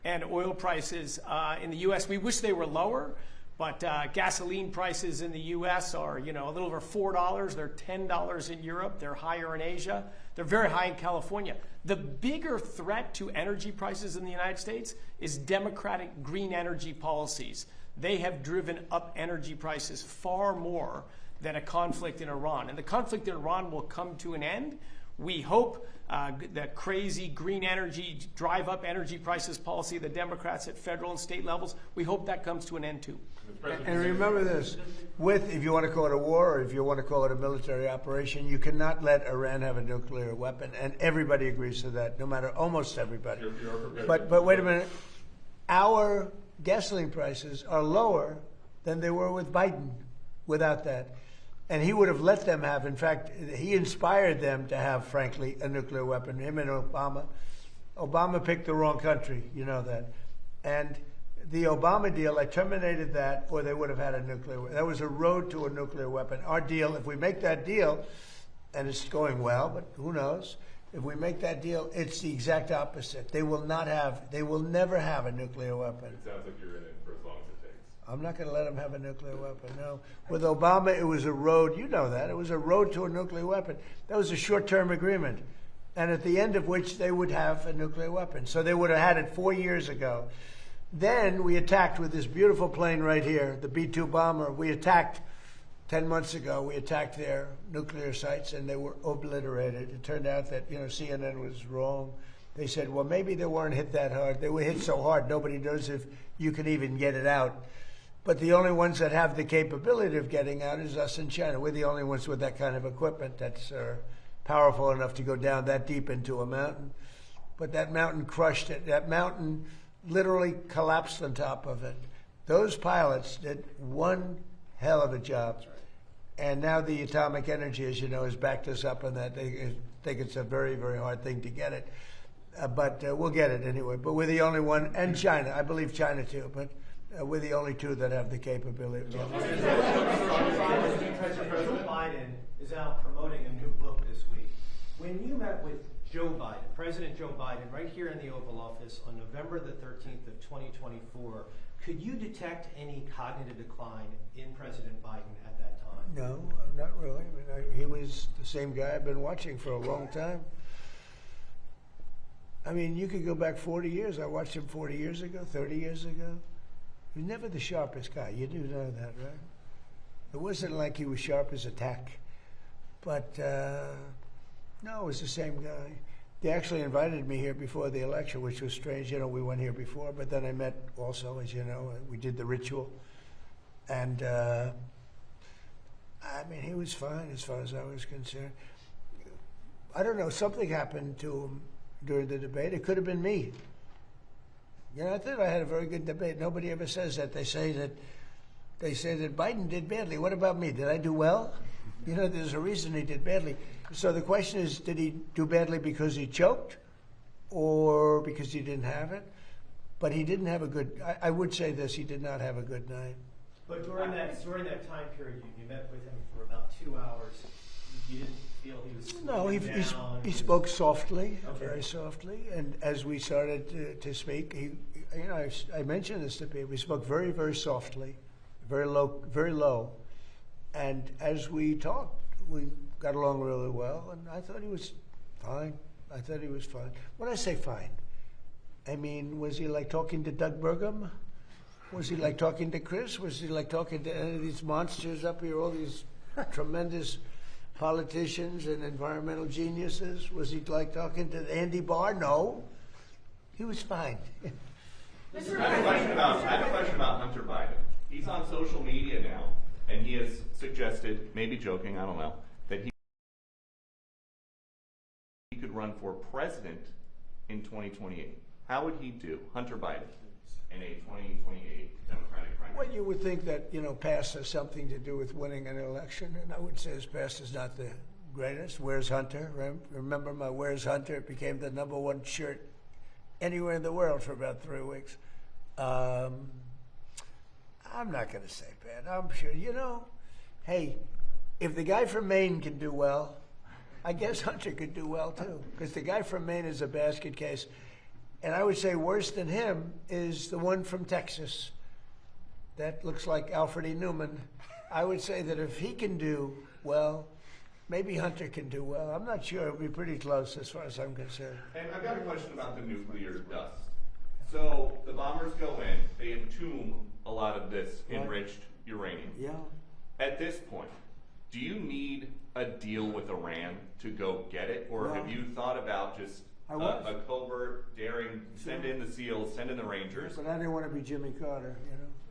and oil prices in the U.S., we wish they were lower. But gasoline prices in the U.S. are, you know, a little over $4. They're $10 in Europe. They're higher in Asia. They're very high in California. The bigger threat to energy prices in the United States is Democratic green energy policies. They have driven up energy prices far more than a conflict in Iran. And the conflict in Iran will come to an end. We hope that crazy green energy, drive up energy prices policy of the Democrats at federal and state levels, we hope that comes to an end too. And remember this, if you want to call it a war or if you want to call it a military operation, you cannot let Iran have a nuclear weapon. And everybody agrees to that, no matter, almost everybody. But wait a minute. Our gasoline prices are lower than they were with Biden without that. And he would have let them have, in fact, he inspired them to have, frankly, a nuclear weapon, him and Obama. Obama picked the wrong country, you know that. And the Obama deal, I terminated that, or they would have had a nuclear weapon. That was a road to a nuclear weapon. Our deal, if we make that deal, and it's going well, but who knows, if we make that deal, it's the exact opposite. They will never have a nuclear weapon. It sounds like you're in it for as long as it takes. I'm not going to let them have a nuclear weapon, no. With Obama, it was a road, you know that, it was a road to a nuclear weapon. That was a short-term agreement, and at the end of which they would have a nuclear weapon. So they would have had it 4 years ago. Then we attacked with this beautiful plane right here, the B-2 bomber. We attacked 10 months ago. We attacked their nuclear sites, and they were obliterated. It turned out that, you know, CNN was wrong. They said, well, maybe they weren't hit that hard. They were hit so hard, nobody knows if you can even get it out. But the only ones that have the capability of getting out is us in China. We're the only ones with that kind of equipment that's powerful enough to go down that deep into a mountain. But that mountain crushed it. That mountain literally collapsed on top of it. Those pilots did one hell of a job. And now the atomic energy, as you know, has backed us up on that. They think it's a very, very hard thing to get it. But we'll get it anyway. But we're the only one, and China. I believe China too, but we're the only two that have the capability. Joe Biden is out promoting a new book this week. When you met with Joe Biden, President Joe Biden, right here in the Oval Office on November the 13th of 2024, could you detect any cognitive decline in President Biden at that time? No, not really. I mean, he was the same guy I've been watching for a long time. I mean, you could go back 40 years. I watched him 40 years ago, 30 years ago. He was never the sharpest guy. You do know that, right? It wasn't like he was sharp as a tack. But, no, it was the same guy. They actually invited me here before the election, which was strange. You know, we went here before, but then I met also, as you know, we did the ritual. And, I mean, he was fine as far as I was concerned. I don't know, something happened to him during the debate. It could have been me. You know, I thought I had a very good debate. Nobody ever says that. They say that Biden did badly. What about me? Did I do well? You know, there's a reason he did badly. So the question is, did he do badly because he choked or because he didn't have it? But he didn't have a good, I would say this, he did not have a good night. But during that time period, you met with him for about 2 hours. You didn't feel he was No, he spoke softly, very softly. And as we started to speak, I mentioned this to people. He spoke very, very softly, very low. And as we talked, we got along really well. And I thought he was fine. When I say fine, I mean, was he like talking to Doug Burgum? Was he like talking to Chris? Was he like talking to any of these monsters up here, all these tremendous politicians and environmental geniuses? Was he like talking to Andy Barr? No. He was fine. I have a question about Hunter Biden. He's on social media now, and he has suggested, maybe joking, I don't know, that he could run for president in 2028. How would he do, Hunter Biden, in a 2028 Democratic primary? Well, you would think that, past has something to do with winning an election, and I would say his past is not the greatest. Where's Hunter? Remember my Where's Hunter? It became the #1 shirt anywhere in the world for about 3 weeks. I'm not going to say bad. I'm sure, hey, if the guy from Maine can do well, I guess Hunter could do well too, because the guy from Maine is a basket case. And I would say worse than him is the one from Texas that looks like Alfred E. Newman. I would say that if he can do well, maybe Hunter can do well. I'm not sure. It'll be pretty close as far as I'm concerned. And I've got a question about the nuclear dust. So the bombers go in, they entomb a lot of this enriched uranium. Yeah. At this point, do you need a deal with Iran to go get it? Or have you thought about just a covert, daring, send in the SEALs, send in the Rangers? But I didn't want to be Jimmy Carter,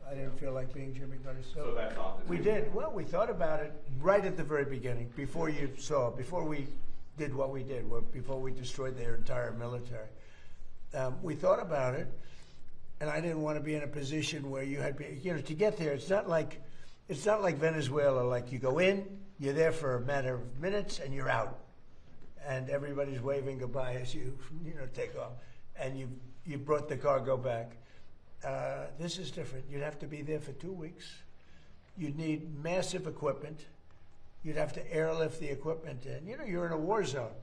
I didn't feel like being Jimmy Carter. So that's off the table. We did. Well, we thought about it right at the very beginning, before we did what we did, before we destroyed their entire military. We thought about it, and I didn't want to be in a position where you had, to get there. It's not like Venezuela. Like you go in, you're there for a matter of minutes, and you're out, and everybody's waving goodbye as you take off, and you brought the cargo back. This is different. You'd have to be there for 2 weeks. You'd need massive equipment. You'd have to airlift the equipment in. You're in a war zone.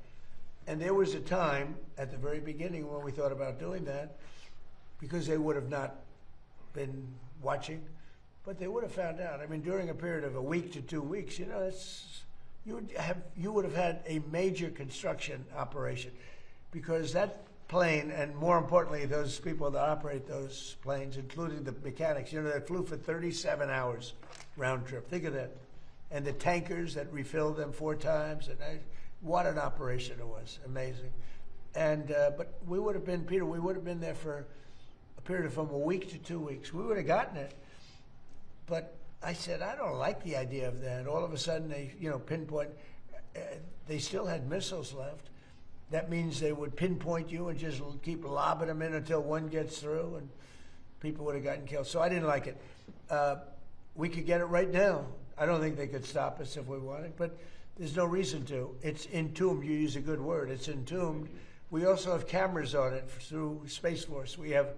And there was a time at the very beginning when we thought about doing that, because they would have not been watching, but they would have found out. I mean, during a period of a week to 2 weeks, you would have had a major construction operation, because that plane, and more importantly, those people that operate those planes, including the mechanics, that flew for 37 hours round trip. Think of that. And the tankers that refilled them 4 times, and what an operation it was. Amazing. And but we would have been, Peter, we would have been there for a period of from a week to 2 weeks. We would have gotten it. But I said, I don't like the idea of that. All of a sudden, they, pinpoint, they still had missiles left. That means they would pinpoint you and just keep lobbing them in until one gets through, and people would have gotten killed. So I didn't like it. We could get it right now. I don't think they could stop us if we wanted, but there's no reason to. It's entombed. You use a good word. It's entombed. We also have cameras on it through Space Force. We have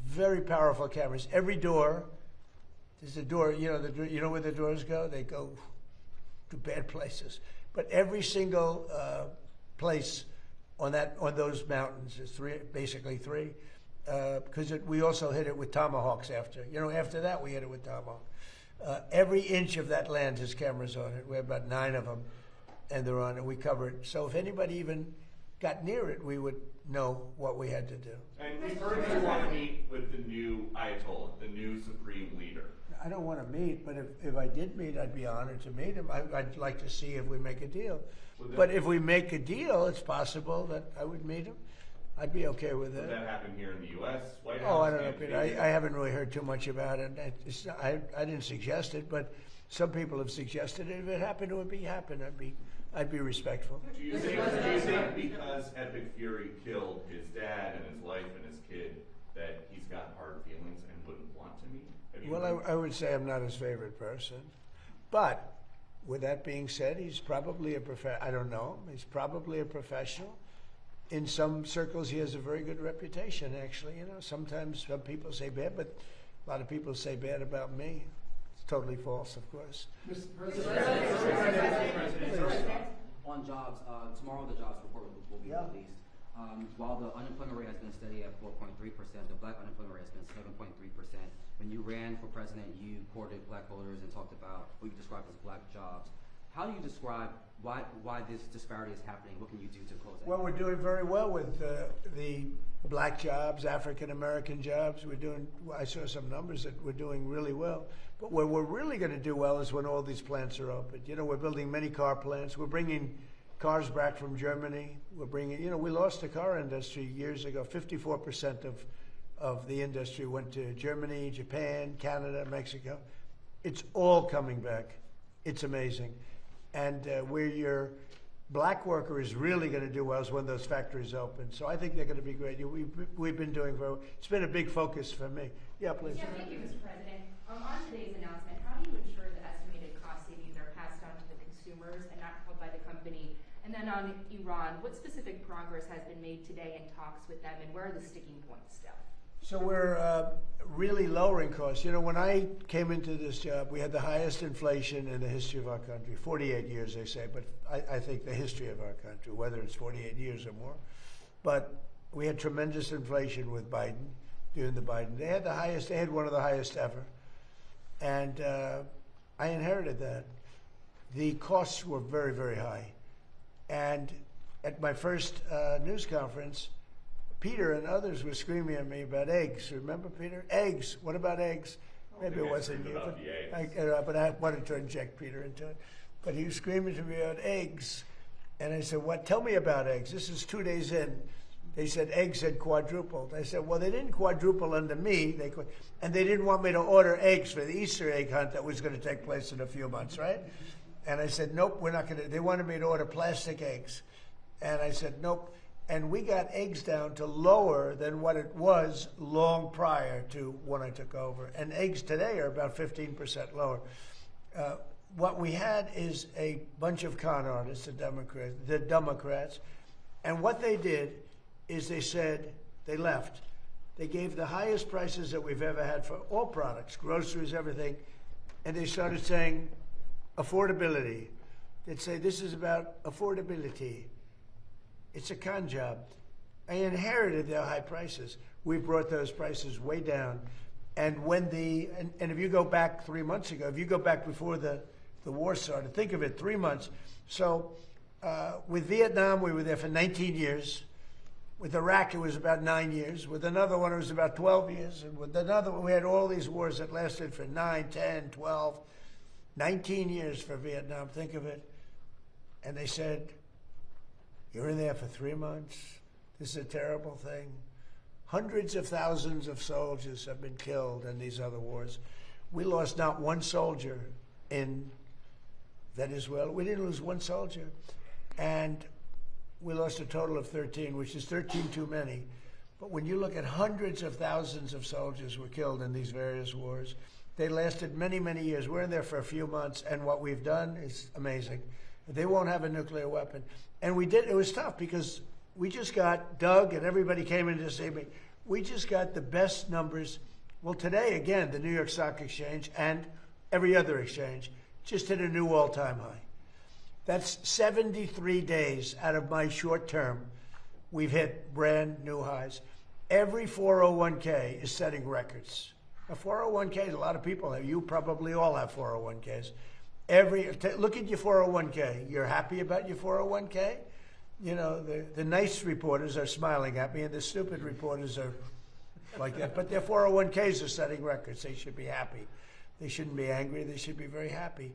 very powerful cameras. Every door, there's a door. You know where the doors go? They go to bad places. But every single place on those mountains is basically three, because we also hit it with tomahawks after. After that we hit it with tomahawk. Every inch of that land has cameras on it. We have about 9 of them, and they're on it. We cover it. So if anybody even got near it, we would know what we had to do. And we've heard you want to meet with the new Ayatollah, the new supreme leader. I don't want to meet, but if I did meet, I'd be honored to meet him. I'd like to see if we make a deal. But if we make a deal, it's possible that I would meet him. I'd be okay with that. Would that happen here in the U.S., White House? Oh, I don't know, Peter. I haven't really heard too much about it. I didn't suggest it, but some people have suggested it. If it happened, it would happen. I'd be respectful. Do you think because Epic Fury killed his dad and his wife and his kid that he's got hard feelings and wouldn't want to meet? Well, I would say I'm not his favorite person. But with that being said, he's probably I don't know. He's probably a professional. In some circles, he has a very good reputation, actually. Sometimes some people say bad, but a lot of people say bad about me. It's totally false, of course. Mr. On jobs, tomorrow the jobs report will be released. While the unemployment rate has been steady at 4.3%, the black unemployment rate has been 7.3%. When you ran for president, you courted black voters and talked about what you described as black jobs. How do you describe why this disparity is happening? What can you do to close that? Well, we're doing very well with the black jobs, African American jobs. I saw some numbers that we're doing really well. But where we're really going to do well is when all these plants are open. We're building many car plants. We're bringing cars back from Germany. We're bringing, we lost the car industry years ago. 54% of the industry went to Germany, Japan, Canada, Mexico. It's all coming back. It's amazing. And where your black worker is really going to do well is when those factories open. So I think they're going to be great. We've been doing very well. It's been a big focus for me. Yeah, please. Yeah, thank you, Mr. President. On today's announcement, how do you ensure the estimated cost savings are passed on to the consumers and not held by the company? And then on Iran, what specific progress has been made today in talks with them, and where are the sticking points still? So we're really lowering costs. When I came into this job, we had the highest inflation in the history of our country. 48 years, they say, but I think the history of our country, whether it's 48 years or more. But we had tremendous inflation with Biden, during the Biden. They had one of the highest ever. And I inherited that. The costs were very, very high. And at my first news conference, Peter and others were screaming at me about eggs. Remember, Peter? Eggs. What about eggs? Maybe it wasn't you, but I wanted to inject Peter into it. But he was screaming to me about eggs. And I said, what? Tell me about eggs. This is 2 days in. They said eggs had quadrupled. I said, well, they didn't quadruple under me. And they didn't want me to order eggs for the Easter egg hunt that was going to take place in a few months, right? And I said, nope, we're not going to. They wanted me to order plastic eggs. And I said, nope. And we got eggs down to lower than what it was long prior to when I took over. And eggs today are about 15% lower. What we had is a bunch of con artists, the Democrats. And what they did is they said, they left. They gave the highest prices that we've ever had for all products, groceries, everything. And they started saying affordability. They'd say, this is about affordability. It's a con job. I inherited their high prices. We brought those prices way down. And when and if you go back 3 months ago, if you go back before the war started, think of it, 3 months. So with Vietnam, we were there for 19 years. With Iraq, it was about 9 years. With another one, it was about 12 years. And with another one, we had all these wars that lasted for 9, 10, 12, 19 years for Vietnam. Think of it. And they said, you're in there for 3 months. This is a terrible thing. Hundreds of thousands of soldiers have been killed in these other wars. We lost not one soldier in Venezuela. We didn't lose one soldier. And we lost a total of 13, which is 13 too many. But when you look at hundreds of thousands of soldiers were killed in these various wars, they lasted many, many years. We're in there for a few months, and what we've done is amazing. They won't have a nuclear weapon. And we did, it was tough because we just got, Doug and everybody came in to see me, we just got the best numbers. Well, today, again, the New York Stock Exchange and every other exchange just hit a new all-time high. That's 73 days out of my short term. We've hit brand new highs. Every 401k is setting records. A 401k, a lot of people have. You probably all have 401ks. Look at your 401k. You're happy about your 401k? The nice reporters are smiling at me, and the stupid reporters are like that. But their 401ks are setting records. They should be happy. They shouldn't be angry. They should be very happy.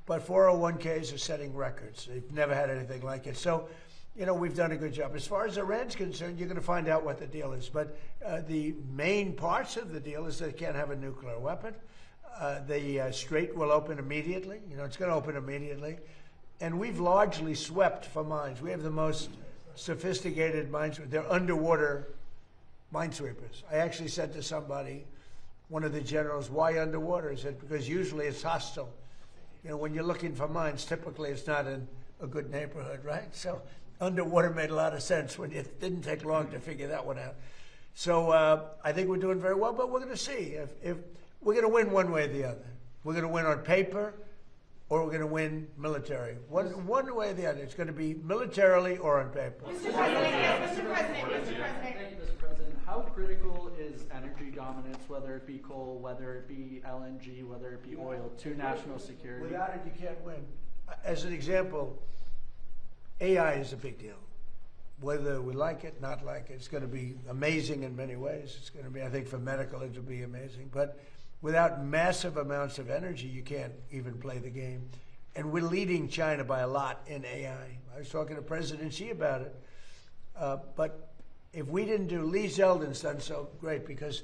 But 401ks are setting records. They've never had anything like it. So, we've done a good job. As far as Iran's concerned, you're going to find out what the deal is. But the main parts of the deal is they can't have a nuclear weapon. The Strait will open immediately. It's going to open immediately. And we've largely swept for mines. We have the most sophisticated mines. They're underwater minesweepers. I actually said to somebody, one of the generals, why underwater? He said, because usually it's hostile. You know, when you're looking for mines, typically it's not in a good neighborhood, right? So underwater made a lot of sense when it didn't take long to figure that one out. So I think we're doing very well, but we're going to see if we're going to win one way or the other. We're going to win on paper, or we're going to win military. One way or the other. It's going to be militarily or on paper. Mr. President, yes, Mr. President, Mr. President. Thank you, Mr. President. How critical is energy dominance, whether it be coal, whether it be LNG, whether it be oil, to national security? Without it, you can't win. As an example, AI is a big deal. Whether we like it, not like it, it's going to be amazing in many ways. It's going to be, I think, for medical, it will be amazing. But without massive amounts of energy, you can't even play the game. And we're leading China by a lot in AI. I was talking to President Xi about it. But if we didn't do, Lee Zeldin's done so great because,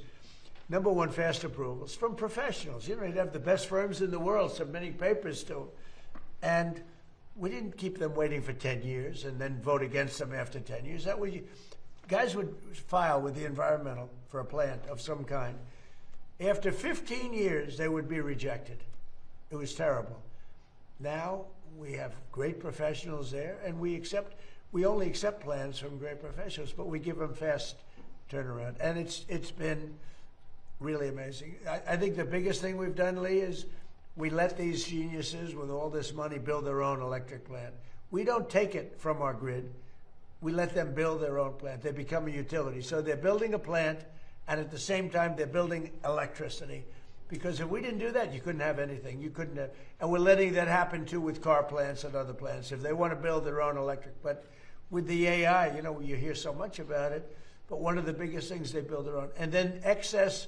number one, fast approvals from professionals. You know, you'd have the best firms in the world submitting papers to them. And we didn't keep them waiting for 10 years and then vote against them after 10 years. That was, guys would file with the environmental for a plant of some kind. After 15 years, they would be rejected. It was terrible. Now we have great professionals there, and we only accept plans from great professionals, but we give them fast turnaround. And it's been really amazing. I think the biggest thing we've done, Lee, is we let these geniuses with all this money build their own electric plant. We don't take it from our grid. We let them build their own plant. They become a utility. So they're building a plant, and at the same time, they're building electricity. Because if we didn't do that, you couldn't have anything. You couldn't have, and we're letting that happen too with car plants and other plants. If they want to build their own electric, but with the AI, you know, you hear so much about it, but one of the biggest things, they build their own. And then excess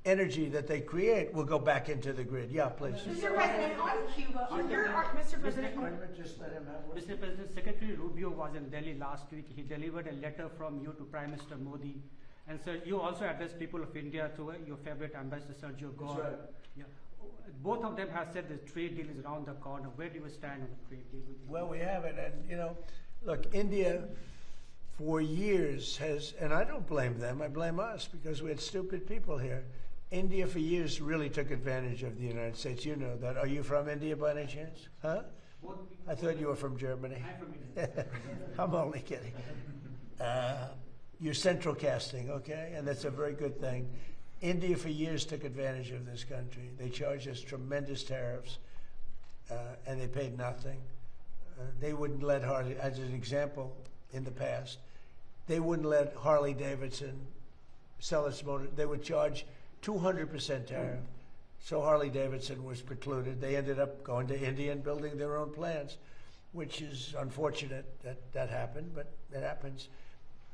energy that they create will go back into the grid. Yeah, please. Mr. President, on Cuba, Mr. President. Just let him have one. Mr. President, Secretary Rubio was in Delhi last week. He delivered a letter from you to Prime Minister Modi. And so you also addressed people of India to your favorite ambassador, Sergio Gore. That's right. Yeah. Both of them have said the trade deal is around the corner. Where do you stand on the trade deal? Well, we have it. And, you know, look, India for years has, and I don't blame them, I blame us because we had stupid people here. India for years really took advantage of the United States. You know that. Are you from India by any chance? Huh? I thought you were from Germany. I'm from India. I'm only kidding. You're central casting, okay? And that's a very good thing. India for years took advantage of this country. They charged us tremendous tariffs, and they paid nothing. They wouldn't let Harley, as an example in the past, they wouldn't let Harley Davidson sell its motor. They would charge 200% tariff. So Harley Davidson was precluded. They ended up going to India and building their own plants, which is unfortunate that that happened, but it happens.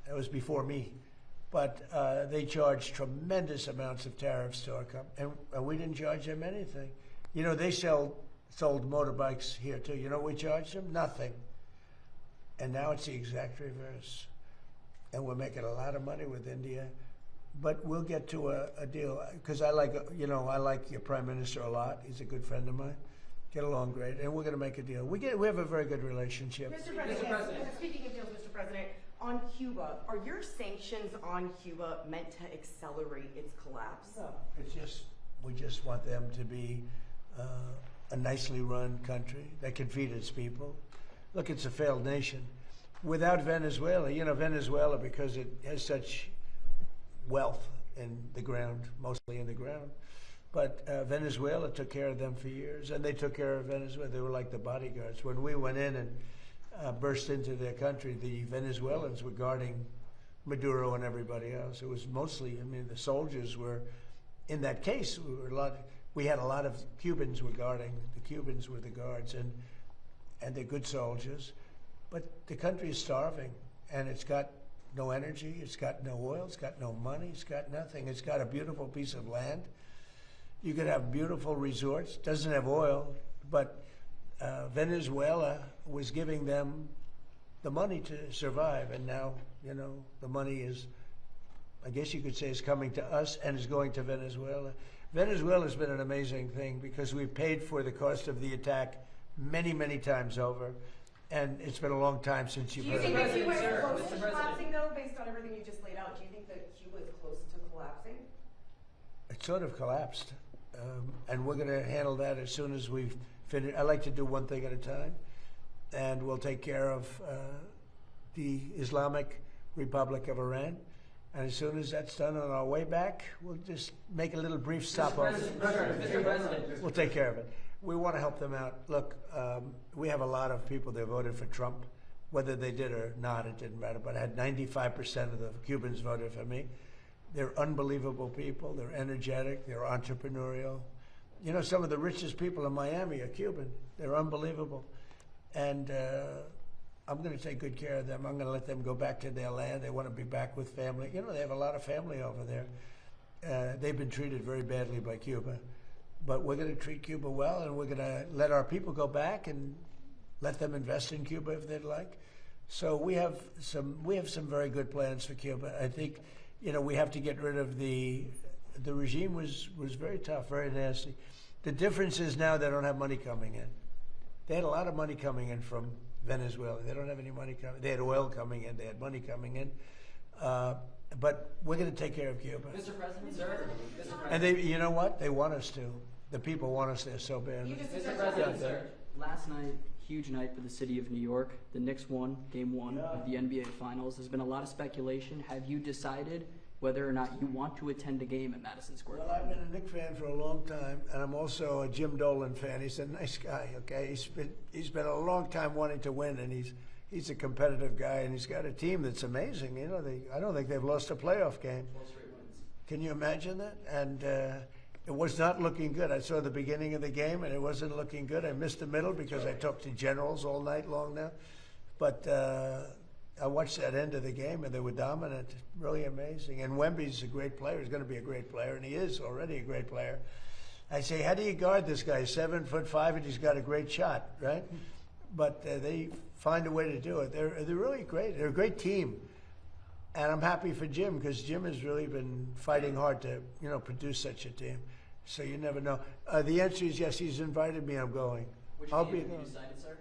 It was before me. But they charged tremendous amounts of tariffs to our company, and we didn't charge them anything. You know, they sold motorbikes here too. You know what we charged them? Nothing. And now it's the exact reverse. And we're making a lot of money with India. But we'll get to a deal, because I like your Prime Minister a lot. He's a good friend of mine. Get along great, and we're going to make a deal. We have a very good relationship. Mr. President, speaking of deals, Mr. President, on Cuba, are your sanctions on Cuba meant to accelerate its collapse? No, it's just, we just want them to be a nicely run country that can feed its people. Look, it's a failed nation. Without Venezuela, you know, Venezuela, because it has such wealth in the ground, mostly in the ground. But Venezuela took care of them for years, and they took care of Venezuela. They were like the bodyguards. When we went in and burst into their country, the Venezuelans were guarding Maduro and everybody else. It was mostly, I mean, the soldiers were, in that case, we had a lot of Cubans were guarding. The Cubans were the guards, and they're good soldiers. But the country is starving, and it's got no energy, it's got no oil, it's got no money, it's got nothing. It's got a beautiful piece of land. You could have beautiful resorts, doesn't have oil, but Venezuela was giving them the money to survive, and now, you know, the money is, I guess you could say, is coming to us and is going to Venezuela. Venezuela has been an amazing thing because we've paid for the cost of the attack many, many times over. And it's been a long time since you've heard of it. Do you think that Cuba is close to collapsing, though, based on everything you just laid out? Do you think that Cuba is close to collapsing? It sort of collapsed. And we're going to handle that as soon as we've I like to do one thing at a time, and we'll take care of the Islamic Republic of Iran. And as soon as that's done on our way back, we'll just make a little brief stopover. Mr. President. We'll take care of it. We want to help them out. Look, we have a lot of people that voted for Trump. Whether they did or not, it didn't matter. But I had 95% of the Cubans voted for me. They're unbelievable people. They're energetic. They're entrepreneurial. You know, some of the richest people in Miami are Cuban. They're unbelievable. And I'm going to take good care of them. I'm going to let them go back to their land. They want to be back with family. You know, they have a lot of family over there. They've been treated very badly by Cuba. But we're going to treat Cuba well, and we're going to let our people go back and let them invest in Cuba if they'd like. So we have some very good plans for Cuba. I think, you know, we have to get rid of the regime was very tough, very nasty. The difference is now they don't have money coming in. They had a lot of money coming in from Venezuela. They don't have any money coming. They had oil coming in. They had money coming in. But we're going to take care of Cuba. Mr. President, sir. And they, you know what? They want us to. The people want us there so bad. Mr. President, sir. Last night, huge night for the city of New York. The Knicks won Game 1 of the NBA Finals. There's been a lot of speculation. Have you decided whether or not you want to attend a game at Madison Square Garden? Well, I've been a Knicks fan for a long time, and I'm also a Jim Dolan fan. He's a nice guy, okay? He's been a long time wanting to win, and he's a competitive guy, and he's got a team that's amazing. You know, I don't think they've lost a playoff game. Can you imagine that? And it was not looking good. I saw the beginning of the game, and it wasn't looking good. I missed the middle because I talked to generals all night long now. But I watched that end of the game, and they were dominant. Really amazing. And Wemby's a great player. He's going to be a great player, and he is already a great player. I say, how do you guard this guy? 7'5", and he's got a great shot, right? But they find a way to do it. They're really great. They're a great team. And I'm happy for Jim, because Jim has really been fighting hard to, you know, produce such a team. So you never know. The answer is yes. He's invited me. I'm going. Which I'll game be have there. you decided, sir?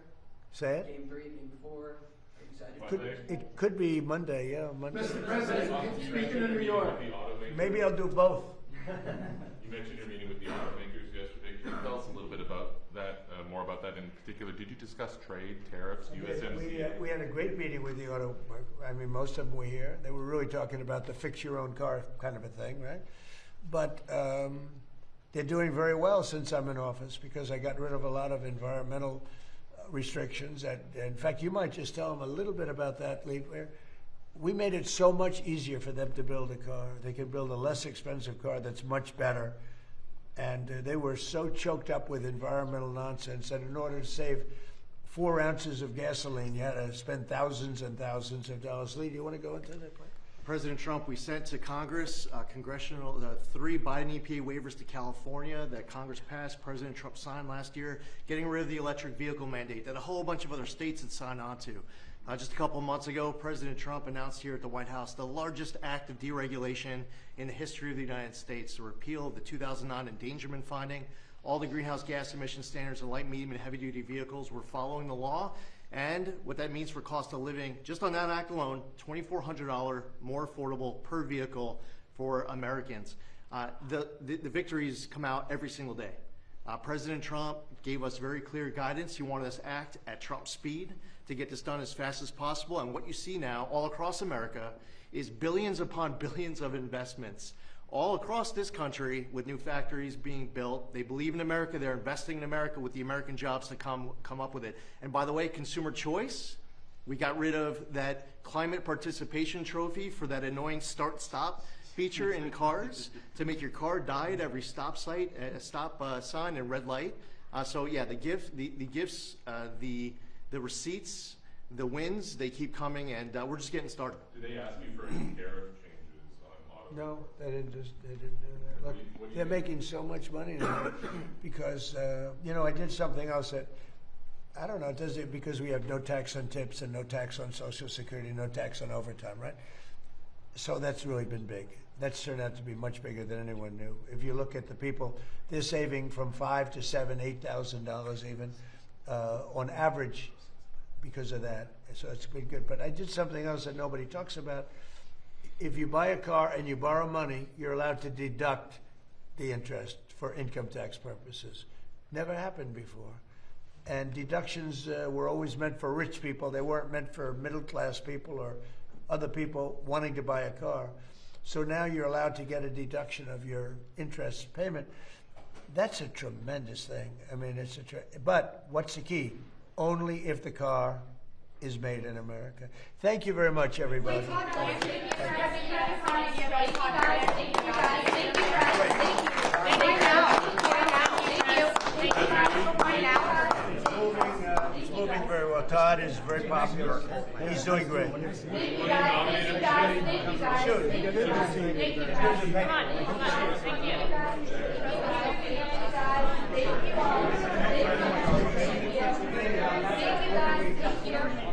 Say it? Game 3, Game 4? Are you excited? It could be Monday. Yeah, Monday. Mr. President, speaking in New York. Maybe I'll do both. You mentioned your meeting with the automakers yesterday. Can you tell us a little bit about that, more about that in particular? Did you discuss trade, tariffs, USMCA? We had a great meeting with the auto. I mean, most of them were here. They were really talking about the fix-your-own-car kind of a thing, right? But they're doing very well since I'm in office, because I got rid of a lot of environmental restrictions. In fact, you might just tell them a little bit about that, Lee. We made it so much easier for them to build a car. They could build a less expensive car that's much better. And they were so choked up with environmental nonsense that in order to save 4 ounces of gasoline, you had to spend thousands and thousands of dollars. Lee, do you want to go into that? President Trump, we sent to Congress 3 Biden EPA waivers to California that Congress passed. President Trump signed last year, getting rid of the electric vehicle mandate that a whole bunch of other states had signed on to. Just a couple of months ago, President Trump announced here at the White House the largest act of deregulation in the history of the United States, the repeal of the 2009 endangerment finding. All the greenhouse gas emission standards in light, medium, and heavy-duty vehicles were following the law. And what that means for cost of living, just on that act alone, $2,400 more affordable per vehicle for Americans. The victories come out every single day. President Trump gave us very clear guidance. He wanted us to act at Trump speed to get this done as fast as possible. And what you see now all across America is billions upon billions of investments all across this country with new factories being built. They believe in America. They're investing in America with the American jobs to come up with it. And by the way, consumer choice, we got rid of that climate participation trophy for that annoying start-stop feature in cars to make your car die at every stop sign and red light. So yeah, the gifts, the receipts, the wins, they keep coming, and we're just getting started. Did they ask you for any tariff changes on auto? No, they didn't do that. Look, they're making so much money now because, you know, I did something else that, I don't know, does it because we have no tax on tips and no tax on Social Security, no tax on overtime, right? So that's really been big. That's turned out to be much bigger than anyone knew. If you look at the people, they're saving from $5,000 to $7,000, $8,000 even on average because of that. So it's been good. But I did something else that nobody talks about. If you buy a car and you borrow money, you're allowed to deduct the interest for income tax purposes. Never happened before. And deductions were always meant for rich people. They weren't meant for middle-class people or other people wanting to buy a car. So now you're allowed to get a deduction of your interest payment. That's a tremendous thing. I mean, but what's the key? Only if the car is made in America. Thank you very much, everybody. It's moving very well. Todd is very popular. He's doing great. Thank you guys. Thank you guys. Sure. Thank you guys. Thank you guys. Come on. Thank you. Thank you all. Thank you guys. Thank you.